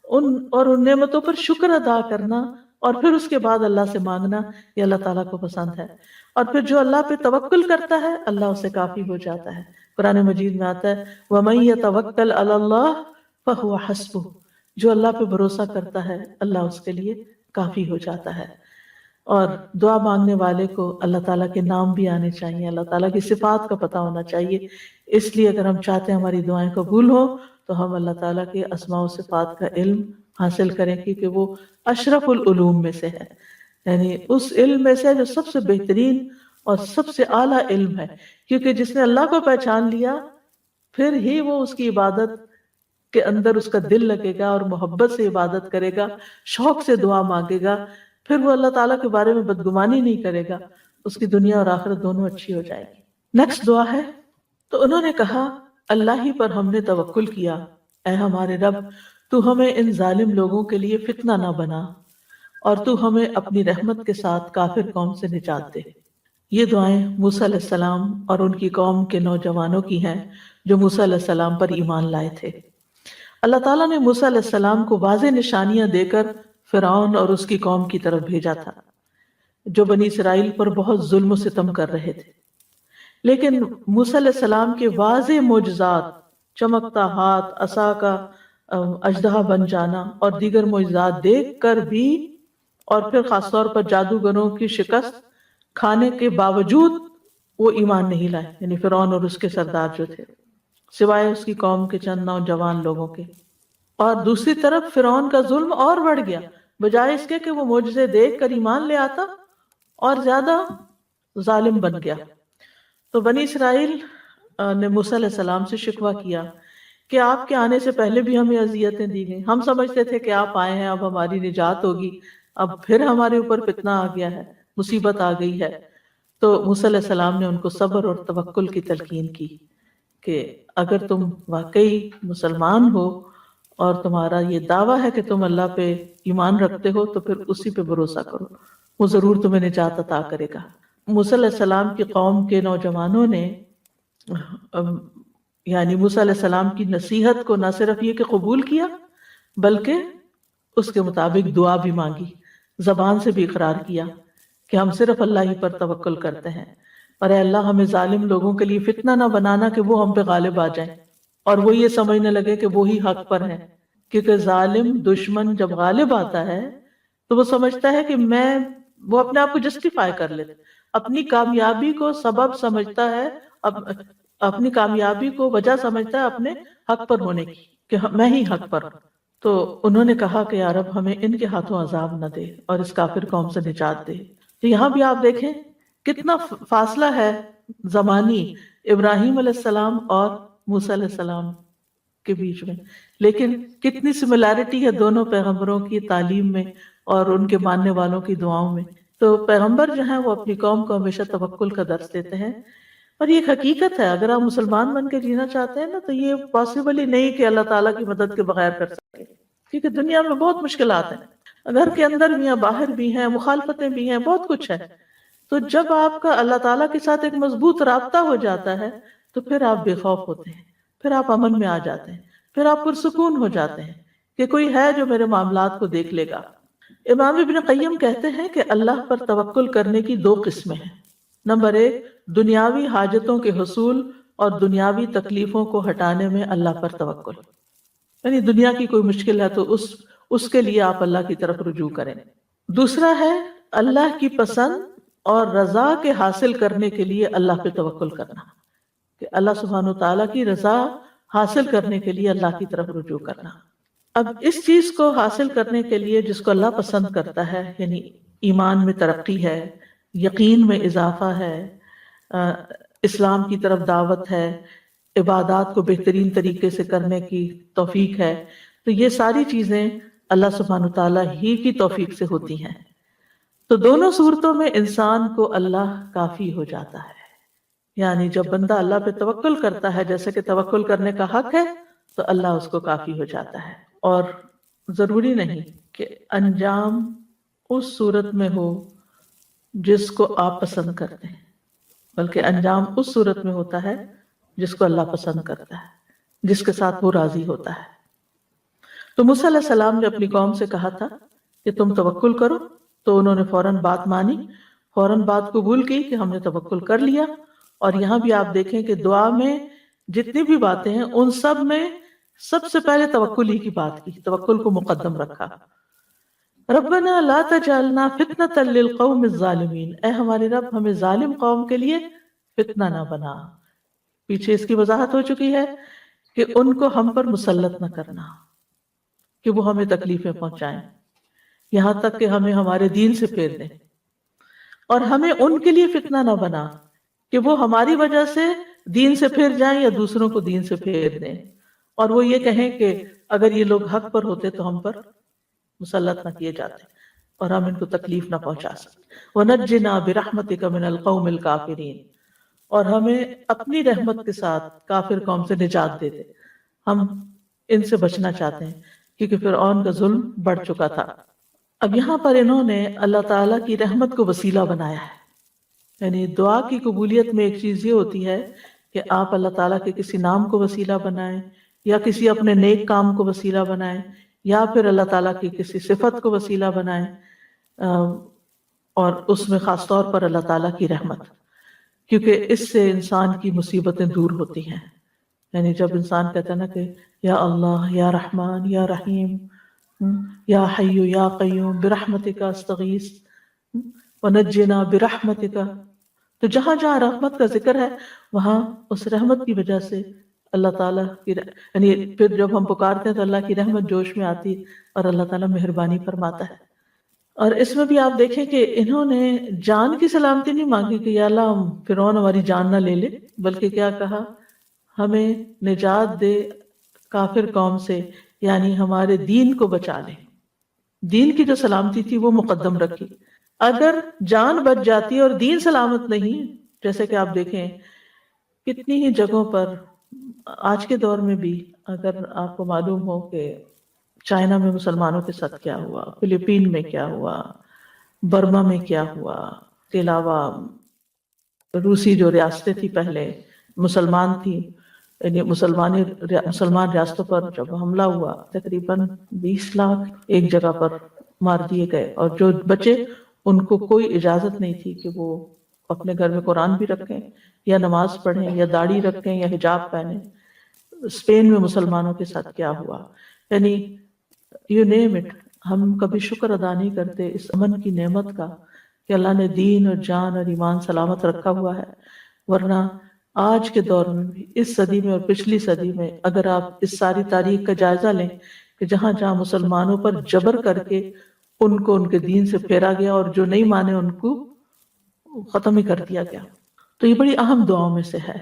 ان نعمتوں پر شکر ادا کرنا، اور پھر اس کے بعد اللہ سے مانگنا، یہ اللہ تعالیٰ کو پسند ہے. اور پھر جو اللہ پہ توکل کرتا ہے اللہ اسے کافی ہو جاتا ہے. قرآن مجید میں آتا ہے وَمَن يَتَوَكَّلْ عَلَى اللَّهِ فَهُوَ حَسْبُهُ، جو اللہ پہ بھروسہ کرتا ہے اللہ اس کے لیے کافی ہو جاتا ہے. اور دعا مانگنے والے کو اللہ تعالیٰ کے نام بھی آنے چاہیے، اللہ تعالیٰ کی صفات کا پتہ ہونا چاہیے. اس لیے اگر ہم چاہتے ہیں ہماری دعائیں قبول ہوں تو ہم اللہ تعالیٰ کے اسماء و صفات کا علم حاصل کریں، کیونکہ وہ اشرف العلوم میں سے ہے، یعنی اس علم میں سے جو سب سے بہترین اور سب سے اعلیٰ علم ہے. کیونکہ جس نے اللہ کو پہچان لیا پھر ہی وہ اس کی عبادت کے اندر اس کا دل لگے گا اور محبت سے عبادت کرے گا، شوق سے دعا مانگے گا، پھر وہ اللہ تعالیٰ کے بارے میں بدگمانی نہیں کرے گا، اس کی دنیا اور آخرت دونوں اچھی ہو جائے گی. نیکسٹ دعا ہے، تو انہوں نے کہا اللہ ہی پر ہم نے توکل کیا، اے ہمارے رب تو ہمیں ان ظالم لوگوں کے لیے فتنہ نہ بنا اور تو ہمیں اپنی رحمت کے ساتھ کافر قوم سے نجات دے. یہ دعائیں موسیٰ علیہ السلام اور ان کی قوم کے نوجوانوں کی ہیں جو موسیٰ علیہ السلام پر ایمان لائے تھے. اللہ تعالیٰ نے موسیٰ علیہ السلام کو واضح نشانیاں دے کر فرعون اور اس کی قوم کی طرف بھیجا تھا جو بنی اسرائیل پر بہت ظلم و ستم کر رہے تھے. لیکن موسیٰ علیہ السلام کے واضح معجزات، چمکتا ہاتھ، عصا کا اژدہا بن جانا اور دیگر معجزات دیکھ کر بھی اور پھر خاص طور پر جادوگروں کی شکست کھانے کے باوجود وہ ایمان نہیں لائے، یعنی فرعون اور اس کے سردار جو تھے، سوائے اس کی قوم کے چند نوجوان لوگوں کے. اور دوسری طرف فرعون کا ظلم اور بڑھ گیا، بجائے اس کے کہ وہ معجزے دیکھ کر ایمان لے آتا اور زیادہ ظالم بن گیا. تو بنی اسرائیل نے موسیٰ علیہ السلام سے شکوہ کیا کہ آپ کے آنے سے پہلے بھی ہمیں اذیتیں دی گئیں، ہم سمجھتے تھے کہ آپ آئے ہیں اب ہماری نجات ہوگی، اب پھر ہمارے اوپر فتنہ آ گیا ہے، مصیبت آ گئی ہے. تو موسیٰ علیہ السلام نے ان کو صبر اور توکل کی تلقین کی کہ اگر تم واقعی مسلمان ہو اور تمہارا یہ دعویٰ ہے کہ تم اللہ پہ ایمان رکھتے ہو تو پھر اسی پہ بھروسہ کرو، وہ ضرور تمہیں نجات عطا کرے گا. موسیٰ علیہ السلام کی قوم کے نوجوانوں نے یعنی موسیٰ علیہ السلام کی نصیحت کو نہ صرف یہ کہ قبول کیا بلکہ اس کے مطابق دعا بھی مانگی، زبان سے بھی اقرار کیا کہ ہم صرف اللہ ہی پر توکل کرتے ہیں، اور اے اللہ ہمیں ظالم لوگوں کے لیے فتنہ نہ بنانا کہ وہ ہم پہ غالب آ جائیں اور وہ یہ سمجھنے لگے کہ وہی حق پر ہے. کیونکہ ظالم دشمن جب غالب آتا ہے تو وہ سمجھتا ہے کہ وہ اپنے آپ کو جسٹیفائی کر لیتا، اپنی کامیابی کو سبب سمجھتا ہے، اپنی کامیابی کو وجہ سمجھتا ہے اپنے حق پر ہونے کی کہ میں ہی حق پر ہوں. تو انہوں نے کہا کہ یا رب ہمیں ان کے ہاتھوں عذاب نہ دے اور اس کافر قوم سے نجات دے. تو یہاں بھی آپ دیکھیں کتنا فاصلہ ہے زمانی ابراہیم علیہ السلام اور موسیٰ علیہ السلام کے بیچ میں، لیکن کتنی سملیرٹی ہے دونوں پیغمبروں کی تعلیم میں اور ان کے ماننے والوں کی دعاؤں میں. تو پیغمبر جو ہیں وہ اپنی قوم کو ہمیشہ توکل کا درس دیتے ہیں، اور یہ ایک حقیقت ہے. اگر آپ مسلمان بن کے جینا چاہتے ہیں نا تو یہ پاسبل ہی نہیں کہ اللہ تعالیٰ کی مدد کے بغیر کر سکے، کیونکہ دنیا میں بہت مشکلات ہیں، گھر کے اندر بھی ہیں، باہر بھی ہیں، مخالفتیں بھی ہیں، بہت کچھ ہے. تو جب آپ کا اللہ تعالیٰ کے ساتھ ایک مضبوط رابطہ ہو جاتا ہے تو پھر آپ بے خوف ہوتے ہیں، پھر آپ امن میں آ جاتے ہیں، پھر آپ پرسکون ہو جاتے ہیں کہ کوئی ہے جو میرے معاملات کو دیکھ لے گا. امام ابن قیم کہتے ہیں کہ اللہ پر توکل کرنے کی دو قسمیں ہیں. نمبر 1 دنیاوی حاجتوں کے حصول اور دنیاوی تکلیفوں کو ہٹانے میں اللہ پر توکل، یعنی دنیا کی کوئی مشکل ہے تو اس کے لیے آپ اللہ کی طرف رجوع کریں. دوسرا ہے اللہ کی پسند اور رضا کے حاصل کرنے کے لیے اللہ پہ توکل کرنا، کہ اللہ سبحانہ وتعالیٰ کی رضا حاصل کرنے کے لیے اللہ کی طرف رجوع کرنا. اب اس چیز کو حاصل کرنے کے لیے جس کو اللہ پسند کرتا ہے، یعنی ایمان میں ترقی ہے، یقین میں اضافہ ہے، اسلام کی طرف دعوت ہے، عبادات کو بہترین طریقے سے کرنے کی توفیق ہے، تو یہ ساری چیزیں اللہ سبحانہ وتعالیٰ ہی کی توفیق سے ہوتی ہیں. تو دونوں صورتوں میں انسان کو اللہ کافی ہو جاتا ہے. یعنی جب بندہ اللہ پہ توکل کرتا ہے، جیسے کہ توکل کرنے کا حق ہے، تو اللہ اس کو کافی ہو جاتا ہے. اور ضروری نہیں کہ انجام اس صورت میں ہو جس کو آپ پسند کرتے ہیں، بلکہ انجام اس صورت میں ہوتا ہے جس کو اللہ پسند کرتا ہے، جس کے ساتھ وہ راضی ہوتا ہے. تو موسیٰ علیہ السلام نے اپنی قوم سے کہا تھا کہ تم توکل کرو، تو انہوں نے فوراً بات مانی، فوراً بات قبول کی کہ ہم نے توکل کر لیا. اور یہاں بھی آپ دیکھیں کہ دعا میں جتنی بھی باتیں ہیں ان سب میں سب سے پہلے توکل ہی کی بات کی، توکل کو مقدم رکھا. ربنا لا تجعلنا فتنة للقوم الظالمین، اے ہمارے رب ہمیں ظالم قوم کے لیے فتنہ نہ بنا۔ پیچھے اس کی وضاحت ہو چکی ہے کہ ان کو ہم پر مسلط نہ کرنا کہ وہ ہمیں تکلیفیں پہنچائیں، یہاں تک کہ ہمیں ہمارے دین سے پھیر دیں، اور ہمیں ان کے لیے فتنہ نہ بنا کہ وہ ہماری وجہ سے دین سے پھر جائیں یا دوسروں کو دین سے پھیر دیں، اور وہ یہ کہیں کہ اگر یہ لوگ حق پر ہوتے تو ہم پر مسلط نہ کیے جاتے اور ہم ان کو تکلیف نہ پہنچا سکتے۔ وَنَجِّنَا بِرَحْمَتِكَ مِنَ الْقَوْمِ الْكَافِرِينَ، اور ہمیں اپنی رحمت کے ساتھ کافر قوم سے نجات دے دے، ہم ان سے بچنا چاہتے ہیں کیونکہ فرعون کا ظلم بڑھ چکا تھا۔ اب یہاں پر انہوں نے اللہ تعالیٰ کی رحمت کو وسیلہ بنایا ہے، یعنی دعا کی قبولیت میں ایک چیز یہ ہوتی ہے کہ آپ اللہ تعالیٰ کے کسی نام کو وسیلہ بنائیں، یا کسی اپنے نیک کام کو وسیلہ بنائیں، یا پھر اللہ تعالیٰ کی کسی صفت کو وسیلہ بنائیں، اور اس میں خاص طور پر اللہ تعالیٰ کی رحمت، کیونکہ اس سے انسان کی مصیبتیں دور ہوتی ہیں۔ یعنی جب انسان کہتا ہے نا کہ یا اللہ یا رحمان یا رحیم، یا حی یا قیوم برحمتک استغیث ونجنا برحمتک، تو جہاں جہاں رحمت کا ذکر ہے وہاں اس رحمت کی وجہ سے اللہ تعالیٰ کی یعنی پھر جب ہم پکارتے ہیں تو اللہ کی رحمت جوش میں آتی اور اللہ تعالیٰ مہربانی فرماتا ہے۔ اور اس میں بھی آپ دیکھیں کہ انہوں نے جان کی سلامتی نہیں مانگی کہ یا اللہ فرعون ہماری جان نہ لے لے، بلکہ کیا کہا، ہمیں نجات دے کافر قوم سے، یعنی ہمارے دین کو بچا لے۔ دین کی جو سلامتی تھی وہ مقدم رکھی۔ اگر جان بچ جاتی اور دین سلامت نہیں، جیسے کہ آپ دیکھیں کتنی ہی جگہوں پر آج کے دور میں بھی، اگر آپ کو معلوم ہو کہ چائنا میں مسلمانوں کے ساتھ کیا ہوا، فلپین میں کیا ہوا، برما میں کیا ہوا، اس کے علاوہ روسی جو ریاستیں تھی پہلے مسلمان تھی، یعنی مسلمان ریاستوں پر جب حملہ ہوا تقریباً 20 لاکھ ایک جگہ پر مار دیے گئے، اور جو بچے ان کو کوئی اجازت نہیں تھی کہ وہ اپنے گھر میں قرآن بھی رکھیں یا نماز پڑھیں یا داڑھی رکھیں یا حجاب پہنیں۔ اسپین میں مسلمانوں کے ساتھ کیا ہوا، یعنی یو نیم اٹ، ہم کبھی شکر ادا نہیں کرتے اس امن کی نعمت کا کہ اللہ نے دین اور جان اور ایمان سلامت رکھا ہوا ہے۔ ورنہ آج کے دور میں بھی، اس صدی میں اور پچھلی صدی میں، اگر آپ اس ساری تاریخ کا جائزہ لیں کہ جہاں جہاں مسلمانوں پر جبر کر کے ان کو ان کے دین سے پھیرا گیا اور جو نہیں مانے ان کو ختم ہی کر دیا گیا، تو یہ بڑی اہم دعاؤں میں سے ہے،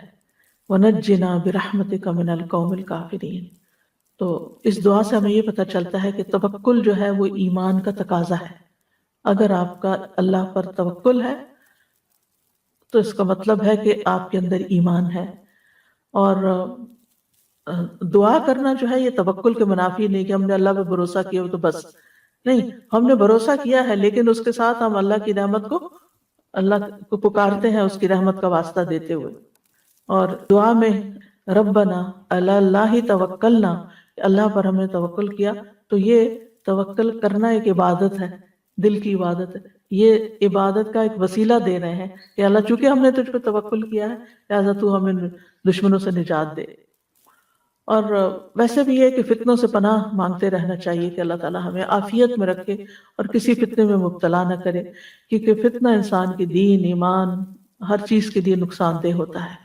وَنَجِّنَا بِرَحْمَتِكَ مِنَ الْقَوْمِ الْكَافِرِينَ۔ تو اس دعا سے ہمیں یہ پتہ چلتا ہے کہ توکل جو ہے وہ ایمان کا تقاضا ہے۔ اگر آپ کا اللہ پر توکل ہے تو اس کا مطلب ہے کہ آپ کے اندر ایمان ہے، اور دعا کرنا جو ہے یہ توکل کے منافی نہیں کہ ہم نے اللہ پہ بھروسہ کیا تو بس، نہیں، ہم نے بھروسہ کیا ہے لیکن اس کے ساتھ ہم اللہ کی رحمت کو، اللہ کو پکارتے ہیں اس کی رحمت کا واسطہ دیتے ہوئے۔ اور دعا میں ربنا علی اللہ توکلنا، اللہ پر ہم نے توکل کیا، تو یہ توکل کرنا ایک عبادت ہے، دل کی عبادت ہے، یہ عبادت کا ایک وسیلہ دے رہے ہیں کہ اللہ چونکہ ہم نے تجھ پہ توکل کیا ہے لہذا تو ہمیں دشمنوں سے نجات دے۔ اور ویسے بھی یہ کہ فتنوں سے پناہ مانگتے رہنا چاہیے کہ اللہ تعالیٰ ہمیں عافیت میں رکھے اور کسی فتنے میں مبتلا نہ کرے، کیونکہ فتنہ انسان کے دین، ایمان، ہر چیز کے لیے نقصان دہ ہوتا ہے۔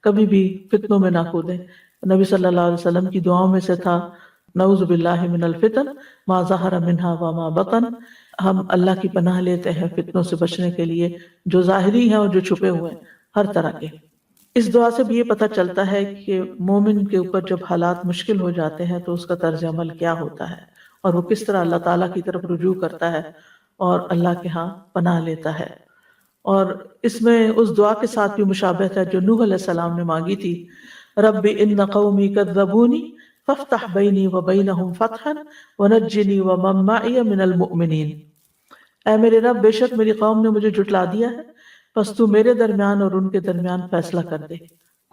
کبھی بھی فتنوں میں نہ کودیں۔ نبی صلی اللہ علیہ وسلم کی دعاؤں میں سے تھا نعوذ باللہ من الفتن ما ظہر منہا وما بطن، ہم اللہ کی پناہ لیتے ہیں فتنوں سے بچنے کے لیے، جو ظاہری ہیں اور جو چھپے ہوئے ہیں، ہر طرح کے۔ اس دعا سے بھی یہ پتہ چلتا ہے کہ مومن کے اوپر جب حالات مشکل ہو جاتے ہیں تو اس کا طرز عمل کیا ہوتا ہے، اور وہ کس طرح اللہ تعالیٰ کی طرف رجوع کرتا ہے اور اللہ کے ہاں پناہ لیتا ہے۔ اور اس میں اس دعا کے ساتھ بھی مشابہت ہے جو نوح علیہ السلام نے مانگی تھی، رب ان قومی کذبونی فافتح بینی وبینہم فتحا ونجنی ومن معی من المؤمنین۔ اے میرے رب، بے شک میری قوم نے مجھے جھٹلا دیا ہے، پس تو میرے درمیان اور ان کے درمیان فیصلہ کر دے،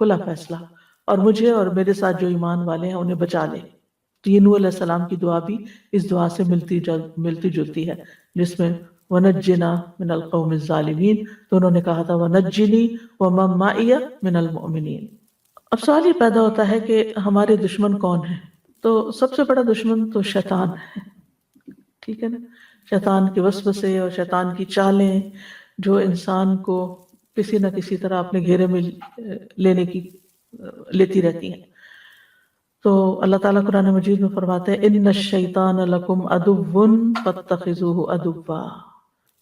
کھلا فیصلہ، اور مجھے اور میرے ساتھ جو ایمان والے ہیں انہیں بچا لے۔ تو یہ نوح علیہ السلام کی دعا بھی اس دعا سے ملتی جلتی ہے، جس میں وَنَجِّنَا مِنَ الْقَوْمِ الظَّالِمِينَ، تو انہوں نے کہا تھا وَنَجِّنِي وَمَن مَعِيَ مِنَ الْمُؤْمِنِينَ۔ اب سوال یہ پیدا ہوتا ہے کہ ہمارے دشمن کون ہیں؟ تو سب سے بڑا دشمن تو شیطان ہے، ٹھیک ہے نا، شیطان کے وسوسے اور شیطان کی چالیں جو انسان کو کسی نہ کسی طرح اپنے گھیرے میں لینے کی لیتی رہتی ہیں. تو اللہ تعالیٰ قرآن مجید میں فرماتے ہیں ان الشیطان لکم عدو فاتخذوہ عدوا،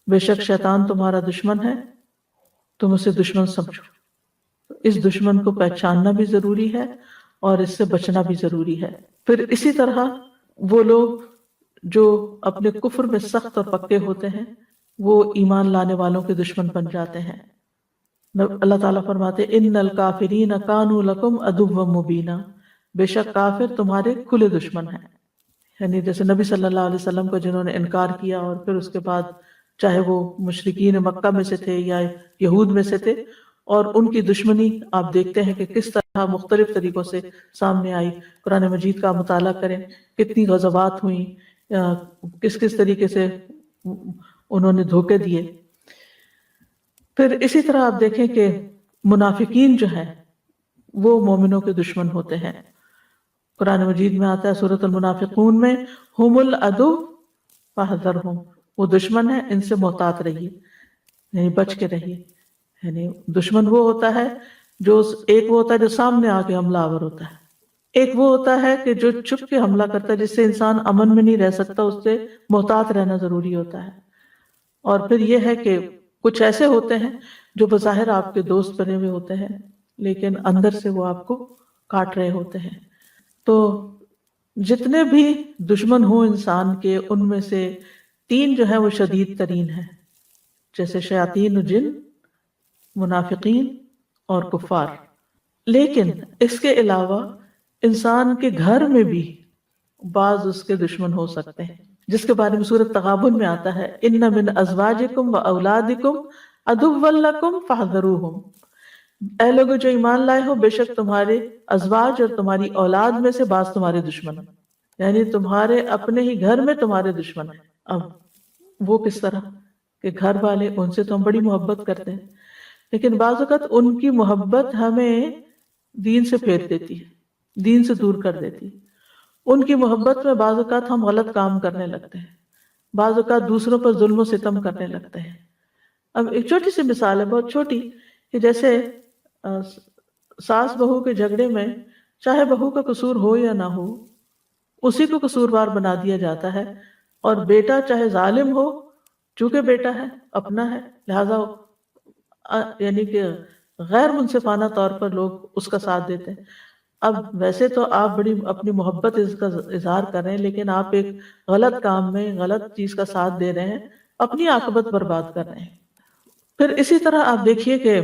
بے شک شیطان تمہارا دشمن ہے، تم اسے دشمن سمجھو. اس دشمن کو پہچاننا بھی ضروری ہے اور اس سے بچنا بھی ضروری ہے. پھر اسی طرح وہ لوگ جو اپنے کفر میں سخت اور پکے ہوتے ہیں وہ ایمان لانے والوں کے دشمن بن جاتے ہیں. اللہ تعالیٰ فرماتے ان الکافرین کانوا لکم عدوا مبینا، بے شک کافر تمہارے کھلے دشمن ہیں. یعنی جیسے نبی صلی اللہ علیہ وسلم کو جنہوں نے انکار کیا اور پھر اس کے بعد چاہے وہ مشرکین مکہ میں سے تھے یا یہود میں سے تھے، اور ان کی دشمنی آپ دیکھتے ہیں کہ کس طرح مختلف طریقوں سے سامنے آئی. قرآن مجید کا مطالعہ کریں، کتنی غزوات ہوئیں، کس کس طریقے سے انہوں نے دھوکے دیے. پھر اسی طرح آپ دیکھیں کہ منافقین جو ہیں وہ مومنوں کے دشمن ہوتے ہیں. قرآن مجید میں آتا ہے سورۃ المنافقون میں ہم العدو فاحذرہم، وہ دشمن ہے ان سے محتاط رہیے، یعنی بچ کے رہیے. یعنی دشمن وہ ہوتا ہے جو ایک وہ ہوتا ہے جو سامنے آ کے حملہ آور ہوتا ہے، ایک وہ ہوتا ہے کہ جو چھپ کے حملہ کرتا ہے جس سے انسان امن میں نہیں رہ سکتا، اس سے محتاط رہنا ضروری ہوتا ہے. اور پھر یہ ہے کہ کچھ ایسے ہوتے ہیں جو بظاہر آپ کے دوست بنے ہوئے ہوتے ہیں لیکن اندر سے وہ آپ کو کاٹ رہے ہوتے ہیں. تو جتنے بھی دشمن ہوں انسان کے ان میں سے 3 جو ہے وہ شدید ترین ہیں، جیسے شیاطین جن، منافقین اور کفار. لیکن اس کے علاوہ انسان کے گھر میں بھی بعض اس کے دشمن ہو سکتے ہیں، جس کے بارے میں سورۃ تغابن میں آتا ہے ان من ازواجکم و اولادکم عدوا لکم فاحذروہم. اے لوگوں جو ایمان لائے ہو، بے شک تمہارے ازواج اور تمہاری اولاد میں سے بعض تمہارے دشمن ہیں، یعنی تمہارے اپنے ہی گھر میں تمہارے دشمن ہیں. اب وہ کس طرح کہ گھر والے ان سے تو ہم بڑی محبت کرتے ہیں لیکن بعض اوقات ان کی محبت ہمیں دین سے پھیر دیتی ہے، دین سے دور کر دیتی ہے. ان کی محبت میں بعض اوقات ہم غلط کام کرنے لگتے ہیں، بعض اوقات دوسروں پر ظلم و ستم کرنے لگتے ہیں. اب ایک چھوٹی سی مثال ہے، بہت چھوٹی، کہ جیسے ساس بہو کے جھگڑے میں چاہے بہو کا قصور ہو یا نہ ہو اسی کو قصوروار بنا دیا جاتا ہے، اور بیٹا چاہے ظالم ہو چونکہ بیٹا ہے، اپنا ہے، لہذا یعنی کہ غیر منصفانہ طور پر لوگ اس کا ساتھ دیتے ہیں. اب ویسے تو آپ بڑی اپنی محبت اس کا اظہار کر رہے ہیں لیکن آپ ایک غلط کام میں غلط چیز کا ساتھ دے رہے ہیں، اپنی عاقبت برباد کر رہے ہیں. پھر اسی طرح آپ دیکھیے کہ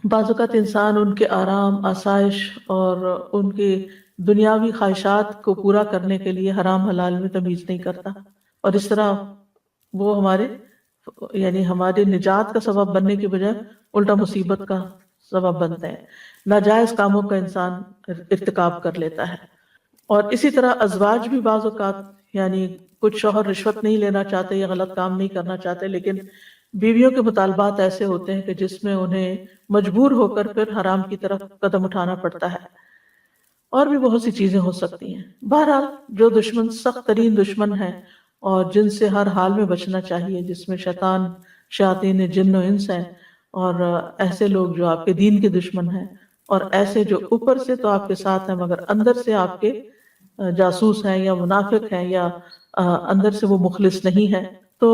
بعض اوقات انسان ان کے آرام، آسائش اور ان کی دنیاوی خواہشات کو پورا کرنے کے لیے حرام حلال میں تمیز نہیں کرتا، اور اس طرح وہ یعنی ہمارے نجات کا سبب بننے کی بجائے الٹا مصیبت کا سبب بنتے ہیں. ناجائز کاموں کا انسان ارتکاب کر لیتا ہے. اور اسی طرح ازواج بھی بعض اوقات یعنی کچھ شوہر رشوت نہیں لینا چاہتے یا غلط کام نہیں کرنا چاہتے لیکن بیویوں کے مطالبات ایسے ہوتے ہیں کہ جس میں انہیں مجبور ہو کر پھر حرام کی طرف قدم اٹھانا پڑتا ہے. اور بھی بہت سی چیزیں ہو سکتی ہیں. بہرحال جو دشمن سخت ترین دشمن ہیں اور جن سے ہر حال میں بچنا چاہیے، جس میں شیاطین جن و انس ہیں، اور ایسے لوگ جو آپ کے دین کے دشمن ہیں، اور ایسے جو اوپر سے تو آپ کے ساتھ ہیں مگر اندر سے آپ کے جاسوس ہیں یا منافق ہیں یا اندر سے وہ مخلص نہیں ہے. تو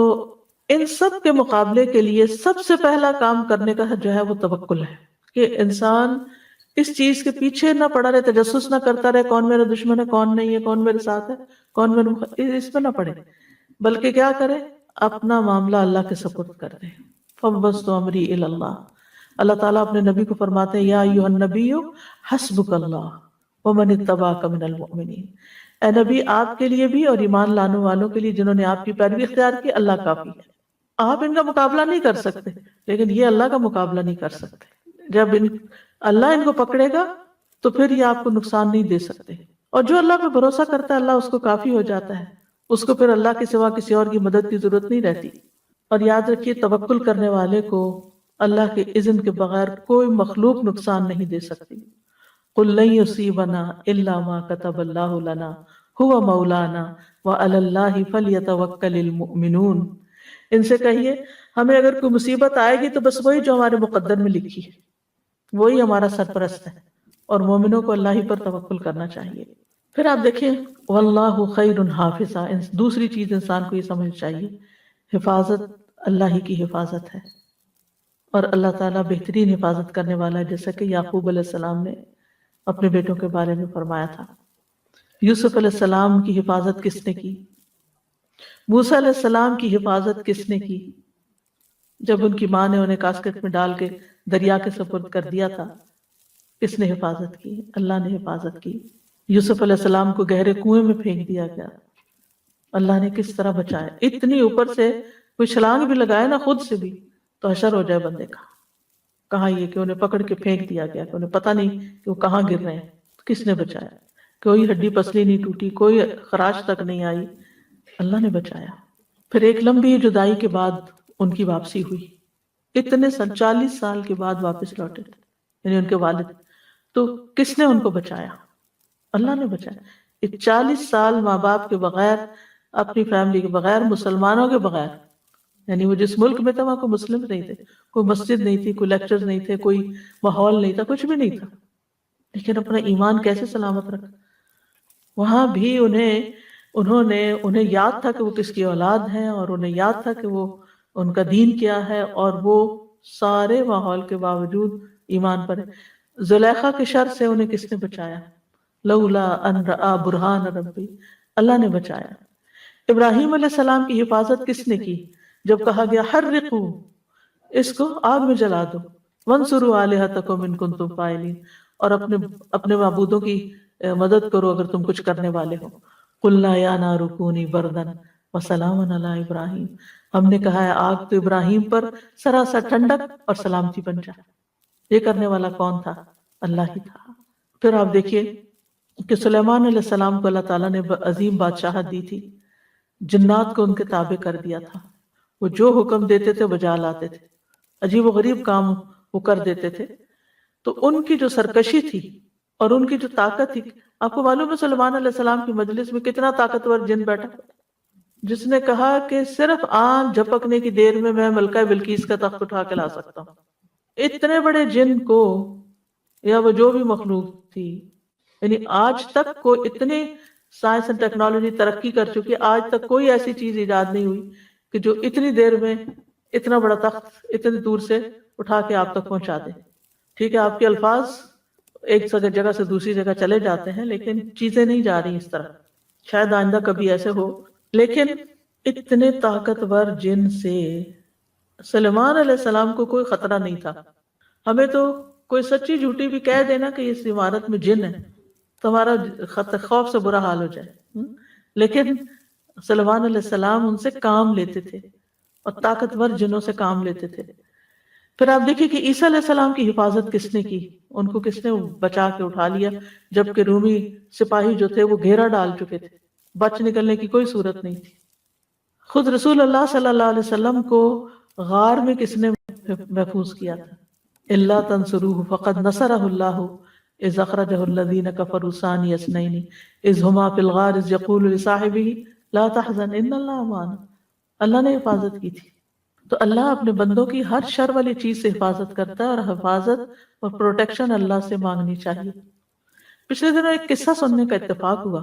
ان سب کے مقابلے کے لیے سب سے پہلا کام کرنے کا جو ہے وہ توکل ہے، کہ انسان اس چیز کے پیچھے نہ پڑا رہے، تجسس نہ کرتا رہے کون میرا دشمن ہے، کون نہیں ہے، کون میرے ساتھ ہے، کون میرے اس میں نہ پڑے، بلکہ کیا کرے، اپنا معاملہ اللہ کے سپرد کر دے. فَوَّضْتُ أَمْرِي إِلَى اللَّهِ. اللہ تعالیٰ اپنے نبی کو فرماتے ہیں یا ایھا النبی حسبک اللہ ومن اتبعک من المؤمنین. اے نبی آپ کے لیے بھی اور ایمان لانے والوں کے لیے جنہوں نے آپ کی پیروی اختیار کی اللہ کافی ہے. آپ ان کا مقابلہ نہیں کر سکتے لیکن یہ اللہ کا مقابلہ نہیں کر سکتے. جب اللہ ان کو پکڑے گا تو پھر یہ آپ کو نقصان نہیں دے سکتے. اور جو اللہ پہ بھروسہ کرتا ہے اللہ اس کو کافی ہو جاتا ہے، اس کو پھر اللہ کے سوا کسی اور کی مدد کی ضرورت نہیں رہتی. اور یاد رکھیے توکل کرنے والے کو اللہ کے اذن کے بغیر کوئی مخلوق نقصان نہیں دے سکتی. قُلْ لَن يُصِيبَنَا إِلَّا مَا كَتَبَ اللَّهُ لَنَا هُوَ مَوْلَانَا وَعَلَى اللَّهِ فَلْيَتَوَكَّلِ الْمُؤْمِنُونَ، ان سے کہیے ہمیں اگر کوئی مصیبت آئے گی تو بس وہی جو ہمارے مقدر میں لکھی ہے، وہی ہمارا سرپرست ہے، اور مومنوں کو اللہ ہی پر توکل کرنا چاہیے۔ پھر آپ دیکھیں واللہ خیر حافظا، دوسری چیز انسان کو یہ سمجھ چاہیے، حفاظت اللہ ہی کی حفاظت ہے، اور اللہ تعالیٰ بہترین حفاظت کرنے والا ہے، جیسا کہ یعقوب علیہ السلام نے اپنے بیٹوں کے بارے میں فرمایا تھا۔ یوسف علیہ السلام کی حفاظت کس نے کی؟ موسیٰ علیہ السلام کی حفاظت کس نے کی؟ جب ان کی ماں نے انہیں کاسکٹ میں ڈال کے دریا کے سپرد کر دیا تھا، کس نے حفاظت کی؟ اللہ نے حفاظت کی۔ یوسف علیہ السلام کو گہرے کنویں میں پھینک دیا گیا، اللہ نے کس طرح بچایا؟ اتنی اوپر سے کوئی چھلانگ بھی لگائے نا خود سے بھی تو حشر ہو جائے بندے کا۔ کہاں یہ کہ انہیں پکڑ کے پھینک دیا گیا کہ انہیں پتہ نہیں کہ وہ کہاں گر رہے ہیں، کس نے بچایا؟ کوئی ہڈی پسلی نہیں ٹوٹی، کوئی خراش تک نہیں آئی، اللہ نے بچایا۔ پھر ایک لمبی جدائی کے بعد ان کی واپسی ہوئی، اتنے 40 سال کے بعد واپس لوٹے تھے، یعنی ان کے والد، تو کس نے ان کو بچایا؟ اللہ نے بچایا۔ 40 سال ماں باپ کے بغیر، اپنی فیملی کے بغیر، مسلمانوں کے بغیر، یعنی وہ جس ملک میں تھا وہاں کوئی مسلم نہیں تھے، کوئی مسجد نہیں تھی، کوئی لیکچر نہیں تھے، کوئی ماحول نہیں تھا، کچھ بھی نہیں تھا، لیکن اپنا ایمان کیسے سلامت رکھا؟ وہاں بھی انہیں یاد تھا کہ وہ کس کی اولاد ہیں، اور انہیں یاد تھا کہ وہ ان کا دین کیا ہے، اور وہ سارے ماحول کے باوجود ایمان پر ہے۔ زلیخا کے شر سے انہیں کس نے بچایا؟ لولا ان رأى برہان ربی، اللہ نے بچایا۔ ابراہیم علیہ السلام کی حفاظت کس نے کی؟ جب کہا گیا حرقوا، اس کو آگ میں جلا دو، وانصروا آلہتکم ان کنتم فاعلین، اور اپنے معبودوں کی مدد کرو اگر تم کچھ کرنے والے ہو۔ قلنا یا نار کونی بردا وسلاما علی ابراہیم، ہم نے کہا ہے آگ تو ابراہیم پر سراسر ٹھنڈک اور سلامتی بن جائے۔ یہ کرنے والا کون تھا؟ اللہ ہی تھا۔ پھر آپ دیکھیے کہ سلیمان علیہ السلام کو اللہ تعالیٰ نے عظیم بادشاہت دی تھی، جنات کو ان کے تابع کر دیا تھا، وہ جو حکم دیتے تھے بجا لاتے تھے، عجیب و غریب کام وہ کر دیتے تھے۔ تو ان کی جو سرکشی تھی اور ان کی جو طاقت تھی، آپ کو معلوم ہے سلیمان علیہ السلام کی مجلس میں کتنا طاقتور جن بیٹھا، جس نے کہا کہ صرف آنکھ جھپکنے کی دیر میں ملکہ بلقیس کا تخت اٹھا کے لا سکتا ہوں۔ اتنے بڑے جن کو، یا وہ جو بھی مخلوق تھی، یعنی آج تک کوئی اتنی سائنس اور ٹیکنالوجی ترقی کر چکی، آج تک کوئی ایسی چیز ایجاد نہیں ہوئی کہ جو اتنی دیر میں اتنا بڑا تخت اتنی دور سے اٹھا کے آپ تک پہنچا دے۔ ٹھیک ہے، آپ کے الفاظ ایک جگہ سے دوسری جگہ چلے جاتے ہیں، لیکن چیزیں نہیں جا رہی اس طرح، شاید آئندہ کبھی ایسے ہو، لیکن اتنے طاقتور جن سے سلیمان علیہ السلام کو کوئی خطرہ نہیں تھا۔ ہمیں تو کوئی سچی جھوٹی بھی کہہ دینا کہ اس عمارت میں جن ہے تو ہمارا خوف سے برا حال ہو جائے، لیکن سلیمان علیہ السلام ان سے کام لیتے تھے اور طاقتور جنوں سے کام لیتے تھے۔ پھر آپ دیکھیں کہ عیسیٰ علیہ السلام کی حفاظت کس نے کی؟ ان کو کس نے بچا کے اٹھا لیا جبکہ رومی سپاہی جو تھے وہ گھیرا ڈال چکے تھے، بچ نکلنے کی کوئی صورت نہیں تھی۔ خود رسول اللہ صلی اللہ علیہ وسلم کو غار میں کس نے محفوظ کیا تھا؟ الا تنصروه فقد نصرہ اللہ اذ اخرجہ الذین کفروا ثانی اثنین اذ ہما فی الغار اذ یقول لصاحبہ لا تحزن ان اللہ معنا، اللہ نے حفاظت کی تھی۔ تو اللہ اپنے بندوں کی ہر شر والی چیز سے حفاظت کرتا ہے، اور حفاظت اور پروٹیکشن اللہ سے مانگنی چاہیے۔ پچھلے دنوں ایک قصہ سننے کا اتفاق ہوا،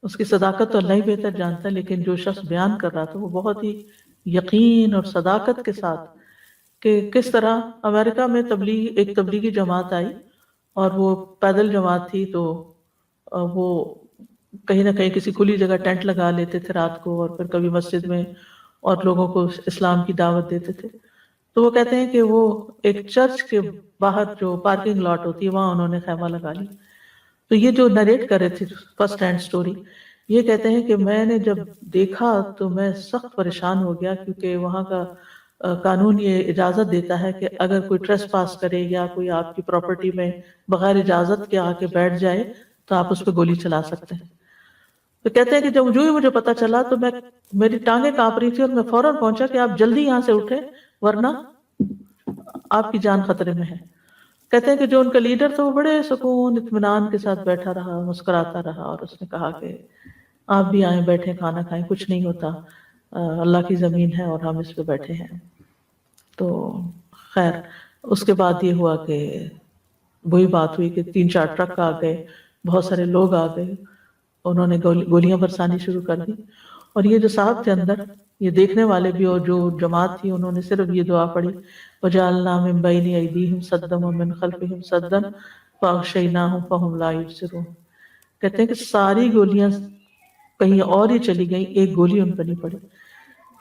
اس کی صداقت تو اللہ ہی بہتر جانتا ہے، لیکن جو شخص بیان کر رہا تھا وہ بہت ہی یقین اور صداقت کے ساتھ کہ کس طرح امریکہ میں ایک تبلیغی جماعت آئی، اور وہ پیدل جماعت تھی، تو وہ کہیں نہ کہیں کسی کھلی جگہ ٹینٹ لگا لیتے تھے رات کو، اور پھر کبھی مسجد میں اور لوگوں کو اسلام کی دعوت دیتے تھے۔ تو وہ کہتے ہیں کہ وہ ایک چرچ کے باہر جو پارکنگ لاٹ ہوتی ہے وہاں انہوں نے خیمہ لگا لی۔ تو یہ جو نریٹ کر رہے تھے فرسٹ ہینڈ سٹوری، یہ کہتے ہیں کہ میں نے جب دیکھا تو میں سخت پریشان ہو گیا، کیونکہ وہاں کا قانون یہ اجازت دیتا ہے کہ اگر کوئی ٹریس پاس کرے یا کوئی آپ کی پراپرٹی میں بغیر اجازت کے آ کے بیٹھ جائے تو آپ اس پہ گولی چلا سکتے ہیں۔ تو کہتے ہیں کہ جب جو ہی مجھے پتا چلا تو میری ٹانگیں کانپ رہی تھی، اور میں فوراً پہنچا کہ آپ جلدی یہاں سے اٹھیں ورنہ آپ کی جان خطرے میں ہے۔ کہتے ہیں کہ جو ان کا لیڈر تھا وہ بڑے سکون اطمینان کے ساتھ بیٹھا رہا، مسکراتا رہا، اور اس نے کہا کہ آپ بھی آئیں بیٹھیں کھانا کھائیں، کچھ نہیں ہوتا، اللہ کی زمین ہے اور ہم اس پہ بیٹھے ہیں۔ تو خیر اس کے بعد یہ ہوا کہ وہی بات ہوئی کہ 3-4 ٹرک آ گئے، بہت سارے لوگ آ گئے، انہوں نے گولیاں برسانی شروع کر دی، اور یہ جو صاحب تھے اندر، یہ دیکھنے والے بھی اور جو جماعت تھی، انہوں نے صرف یہ دعا پڑھی، وَجَعَلْنَا مِن بَيْنِ أَيْدِيهِمْ سَدًّا وَمِنْ خَلْفِهِمْ سَدًّا فَأَغْشَيْنَاهُمْ فَهُمْ لَا يُبْصِرُونَ۔ کہتے ہیں کہ ساری گولیاں کہیں اور ہی چلی گئیں، ایک گولی ان پہ نہیں پڑی۔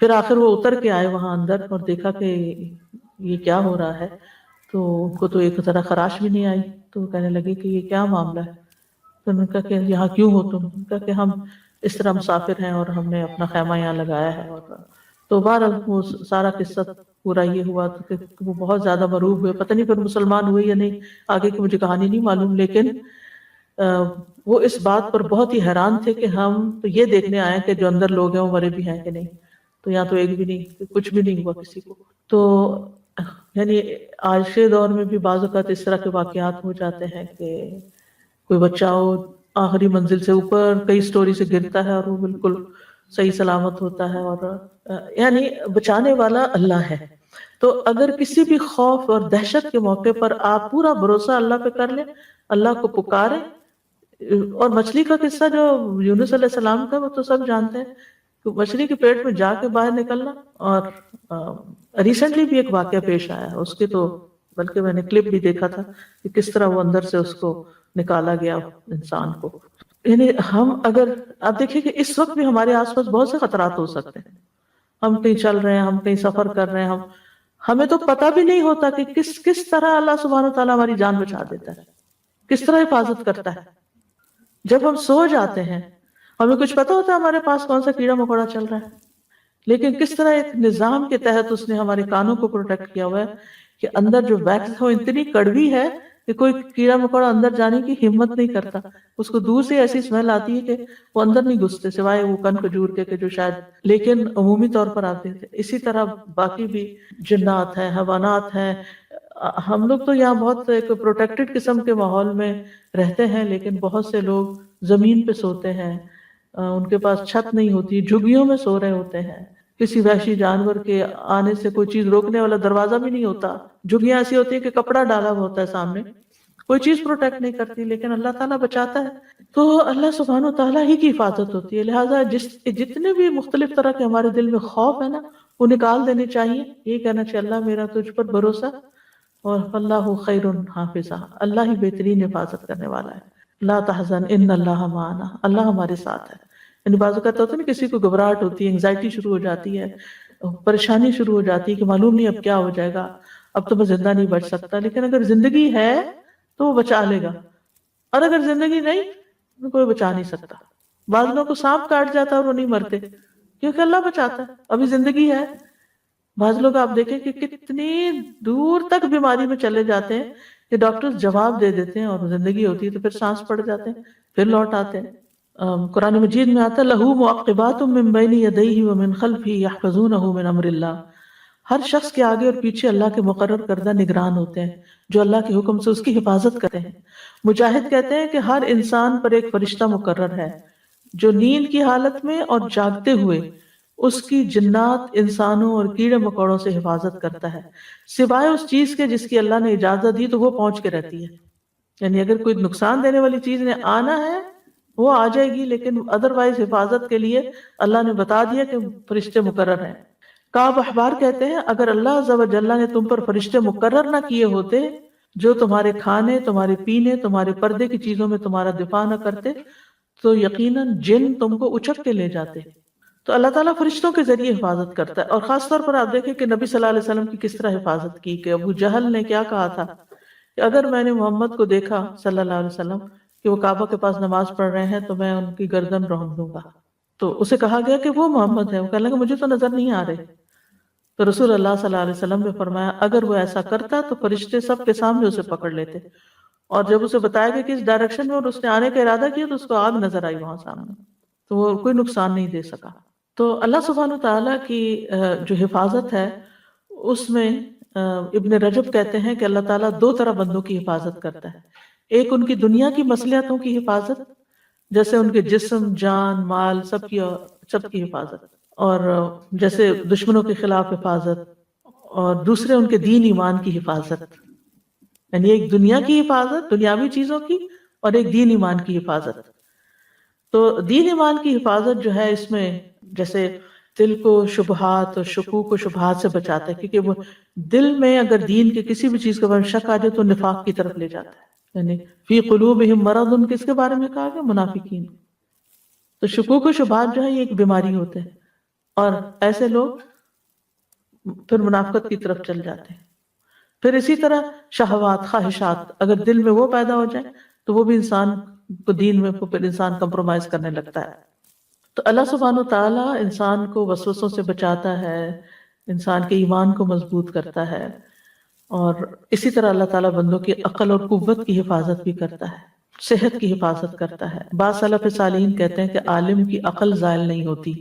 پھر آخر وہ اتر کے آئے وہاں اندر اور دیکھا کہ یہ کیا ہو رہا ہے، تو ان کو تو ایک طرح خراش بھی نہیں آئی، تو وہ کہنے لگے کہ یہ کیا معاملہ ہے۔ تو انہوں نے کہا کہ یہاں کیوں ہو تم؟ انہوں نے کہا کہ ہم اس طرح مسافر ہیں اور ہم نے اپنا خیمہ یہاں لگایا ہے، اور تو بہرحال وہ سارا قصہ پورا یہ ہوا کہ وہ بہت زیادہ مرعوب ہوئے، پتہ نہیں پھر مسلمان ہوئے یا نہیں، آگے کی مجھے کہانی نہیں معلوم، لیکن وہ اس بات پر بہت ہی حیران تھے کہ ہم تو یہ دیکھنے آئے کہ جو اندر لوگ ہیں وہ مرے بھی ہیں کہ نہیں، تو یہاں تو ایک بھی نہیں، کچھ بھی نہیں ہوا کسی کو۔ تو یعنی آج کے دور میں بھی بعض اوقات اس طرح کے واقعات ہو جاتے ہیں کہ کوئی بچہ ہو آخری منزل سے اوپر کئی سٹوری سے گرتا ہے اور وہ بالکل صحیح سلامت ہوتا ہے، اور یعنی بچانے والا اللہ ہے۔ تو اگر کسی بھی خوف اور دہشت کے موقع پر آپ پورا بھروسہ اللہ پہ کر لیں، اللہ کو پکاریں، اور مچھلی کا قصہ جو یونس علیہ السلام کا وہ تو سب جانتے ہیں کہ مچھلی کے پیٹ میں جا کے باہر نکلنا، اور ریسنٹلی بھی ایک واقعہ پیش آیا اس کے، تو بلکہ میں نے کلپ بھی دیکھا تھا کہ کس طرح وہ اندر سے اس کو نکالا گیا انسان کو۔ یعنی ہم اگر آپ دیکھیں کہ اس وقت بھی ہمارے آس پاس بہت سے خطرات ہو سکتے ہیں، ہم کہیں چل رہے ہیں، ہم کہیں سفر کر رہے ہیں، ہمیں تو پتہ بھی نہیں ہوتا کہ کس طرح اللہ سبحانہ و تعالیٰ ہماری جان بچا دیتا ہے، کس طرح حفاظت کرتا ہے۔ جب ہم سو جاتے ہیں ہمیں کچھ پتہ ہوتا ہے ہمارے پاس کون سا کیڑا مکوڑا چل رہا ہے، لیکن کس طرح ایک نظام کے تحت اس نے ہمارے کانوں کو پروٹیکٹ کیا ہوا ہے کہ اندر جو ویکس ہو اتنی کڑوی ہے کہ کوئی کیڑا مکوڑا اندر جانے کی ہمت نہیں کرتا، اس کو دور سے ایسی اسمیل آتی ہے کہ وہ اندر نہیں گھستے سوائے وہ کن کھجور کے کہ جو شاید، لیکن عمومی طور پر آتے تھے۔ اسی طرح باقی بھی جنات ہیں، حیوانات ہیں۔ ہم لوگ تو یہاں بہت ایک پروٹیکٹڈ قسم کے ماحول میں رہتے ہیں، لیکن بہت سے لوگ زمین پہ سوتے ہیں، ان کے پاس چھت نہیں ہوتی، جھگیوں میں سو رہے ہوتے ہیں، کسی وحشی جانور کے آنے سے کوئی چیز روکنے والا دروازہ بھی نہیں ہوتا، جھگیاں ایسی ہوتی ہیں کہ کپڑا ڈالا ہوا ہوتا ہے سامنے، کوئی چیز پروٹیکٹ نہیں کرتی، لیکن اللہ تعالیٰ بچاتا ہے۔ تو اللہ سبحانہ و تعالیٰ ہی کی حفاظت ہوتی ہے، لہٰذا جتنے بھی مختلف طرح کے ہمارے دل میں خوف ہے نا، وہ نکال دینے چاہیے، یہ کہنا چاہیے اللہ میرا تجھ پر بھروسہ، اور اللہ خیر حافظہ، اللہ ہی بہترین حفاظت کرنے والا ہے۔ لا تحزن ان اللہ معنا، اللہ ہمارے ساتھ ہے۔ یعنی بعض اوقات ہوتا ہے نا کسی کو گھبراہٹ ہوتی ہے، انگزائٹی شروع ہو جاتی ہے، پریشانی شروع ہو جاتی ہے کہ معلوم نہیں اب کیا ہو جائے گا، اب تو میں زندہ نہیں بچ سکتا، لیکن اگر زندگی ہے تو وہ بچا لے گا، اور اگر زندگی نہیں تو کوئی بچا نہیں سکتا۔ بعض لوگوں کو سانپ کاٹ جاتا ہے اور وہ نہیں مرتے کیونکہ اللہ بچاتا ہے، ابھی زندگی ہے۔ بعض لوگ آپ دیکھیں کہ کتنی دور تک بیماری میں چلے جاتے ہیں کہ ڈاکٹر جواب دے دیتے ہیں اور زندگی ہوتی ہے تو پھر سانس پڑ جاتے ہیں، پھر لوٹ آتے ہیں۔ قرآن مجید میں آتا ہے لہو معقبات من بین یدیہ ومن خلفہ یحفظونہ من امر اللہ، ہر شخص کے آگے اور پیچھے اللہ کے مقرر کردہ نگران ہوتے ہیں جو اللہ کے حکم سے اس کی حفاظت کرتے ہیں۔ مجاہد کہتے ہیں کہ ہر انسان پر ایک فرشتہ مقرر ہے جو نیند کی حالت میں اور جاگتے ہوئے اس کی جنات، انسانوں اور کیڑے مکوڑوں سے حفاظت کرتا ہے، سوائے اس چیز کے جس کی اللہ نے اجازت دی تو وہ پہنچ کے رہتی ہے۔ یعنی اگر کوئی نقصان دینے والی چیز نے آنا ہے وہ آ جائے گی، لیکن ادروائز حفاظت کے لیے اللہ نے بتا دیا کہ فرشتے مقرر ہیں۔ کعب احبار کہتے ہیں اگر اللہ عز و جل نے تم پر فرشتے مقرر نہ کیے ہوتے جو تمہارے کھانے، تمہارے پینے، تمہارے پردے کی چیزوں میں تمہارا دفاع نہ کرتے تو یقیناً جن تم کو اچک کے لے جاتے۔ تو اللہ تعالیٰ فرشتوں کے ذریعے حفاظت کرتا ہے، اور خاص طور پر آپ دیکھیں کہ نبی صلی اللہ علیہ وسلم کی کس طرح حفاظت کی، کہ ابو جہل نے کیا کہا تھا کہ اگر میں نے محمد کو دیکھا صلی اللہ علیہ وسلم کہ وہ کعبہ کے پاس نماز پڑھ رہے ہیں تو میں ان کی گردن رون دوں گا۔ تو اسے کہا گیا کہ وہ محمد ہے، وہ کہنے لگا مجھے تو نظر نہیں آ رہے۔ تو رسول اللہ صلی اللہ علیہ وسلم نے فرمایا اگر وہ ایسا کرتا تو فرشتے سب کے سامنے اسے پکڑ لیتے، اور جب اسے بتایا کہ کس ڈائریکشن میں اور اس نے آنے کا ارادہ کیا تو اس کو آگ نظر آئی وہاں سامنے، تو وہ کوئی نقصان نہیں دے سکا۔ تو اللہ سبحانہ تعالیٰ کی جو حفاظت ہے اس میں ابن رجب کہتے ہیں کہ اللہ تعالیٰ دو طرح بندوں کی حفاظت کرتا ہے، ایک ان کی دنیا کی مصلحتوں کی حفاظت، جیسے ان کے جسم، جان، مال سب کی حفاظت، اور جیسے دشمنوں کے خلاف حفاظت، اور دوسرے ان کے دین ایمان کی حفاظت، یعنی ایک دنیا کی حفاظت، دنیاوی چیزوں کی، اور ایک دین ایمان کی حفاظت۔ تو دین ایمان کی حفاظت جو ہے اس میں جیسے دل کو شبہات اور شکوک و شبہات سے بچاتا ہے، کیونکہ وہ دل میں اگر دین کے کسی بھی چیز کے بارے میں شک آ جائے تو نفاق کی طرف لے جاتا ہے، یعنی فی قلوبہم مرض، کس کے بارے میں کہا گیا؟ منافقین۔ تو شکوک و شبہات جو ہے یہ ایک بیماری ہوتے ہیں، اور ایسے لوگ پھر منافقت کی طرف چل جاتے ہیں۔ پھر اسی طرح شہوات، خواہشات، اگر دل میں وہ پیدا ہو جائے تو وہ بھی انسان کو دین میں پھر انسان کمپرومائز کرنے لگتا ہے۔ تو اللہ سبحانہ و تعالیٰ انسان کو وسوسوں سے بچاتا ہے، انسان کے ایمان کو مضبوط کرتا ہے، اور اسی طرح اللہ تعالیٰ بندوں کی عقل اور قوت کی حفاظت بھی کرتا ہے، صحت کی حفاظت کرتا ہے۔ بعض سلف صالحین کہتے ہیں کہ عالم کی عقل زائل نہیں ہوتی۔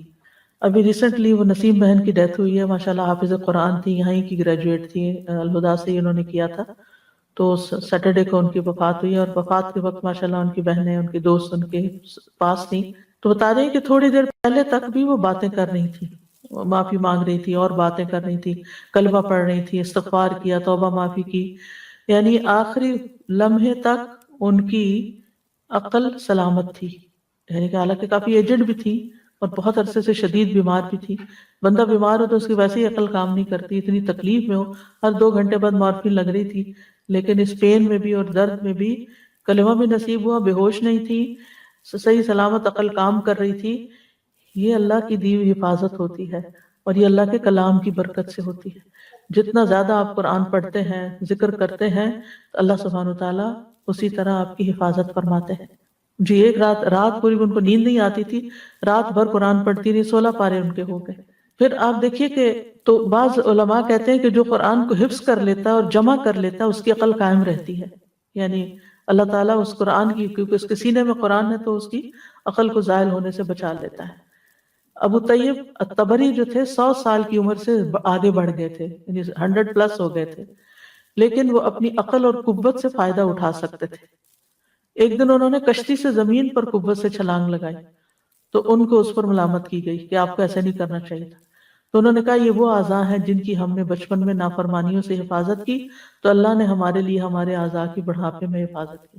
ابھی ریسنٹلی وہ نسیم بہن کی ڈیتھ ہوئی ہے، ماشاءاللہ حافظ قرآن تھی، یہیں کی گریجویٹ تھی، الہدا سے ہی انہوں نے کیا تھا۔ تو سیٹرڈے کو ان کی وفات ہوئی، اور وفات کے وقت ماشاءاللہ ان کی بہنیں، ان کے دوست ان کے پاس تھیں، تو بتا رہے ہیں کہ تھوڑی دیر پہلے تک بھی وہ باتیں کر رہی تھی، معافی مانگ رہی تھی اور باتیں کر رہی تھی، کلمہ پڑھ رہی تھی، استغفار کیا، توبہ معافی کی، یعنی آخری لمحے تک ان کی عقل سلامت تھی، یعنی کہ حالانکہ کافی ایجڈ بھی تھی اور بہت عرصے سے شدید بیمار بھی تھی۔ بندہ بیمار ہو تو اس کی ویسے ہی عقل کام نہیں کرتی، اتنی تکلیف میں ہو، ہر 2 گھنٹے بعد مارفین لگ رہی تھی، لیکن اس پین میں بھی اور درد میں بھی کلمہ بھی نصیب ہوا، بے ہوش نہیں تھی، صحیح سلامت عقل کام کر رہی تھی۔ یہ اللہ کی دی ہوئی حفاظت ہوتی ہے، اور یہ اللہ کے کلام کی برکت سے ہوتی ہے۔ جتنا زیادہ آپ قرآن پڑھتے ہیں، ذکر کرتے ہیں، تو اللہ سبحانہ وتعالیٰ اسی طرح آپ کی حفاظت فرماتے ہیں۔ جی ایک رات پوری ان کو نیند نہیں آتی تھی، رات بھر قرآن پڑھتی رہی، 16 پارے ان کے ہو گئے۔ پھر آپ دیکھیے کہ تو بعض علماء کہتے ہیں کہ جو قرآن کو حفظ کر لیتا ہے اور جمع کر لیتا ہے اس کی عقل قائم رہتی ہے، یعنی اللہ تعالیٰ اس قرآن کی، کیونکہ اس کے سینے میں قرآن ہے تو اس کی عقل کو زائل ہونے سے بچا لیتا ہے۔ ابو طیب الطبری جو تھے 100 سال کی عمر سے آگے بڑھ گئے تھے، یعنی 100+ ہو گئے تھے، لیکن وہ اپنی عقل اور قوت سے فائدہ اٹھا سکتے تھے۔ ایک دن انہوں نے کشتی سے زمین پر قوت سے چھلانگ لگائی تو ان کو اس پر ملامت کی گئی کہ آپ کو ایسا نہیں کرنا چاہیے تھا۔ تو انہوں نے کہا یہ وہ اعضاء ہیں جن کی ہم نے بچپن میں نافرمانیوں سے حفاظت کی، تو اللہ نے ہمارے لیے ہمارے اعضاء کی بڑھاپے میں حفاظت کی۔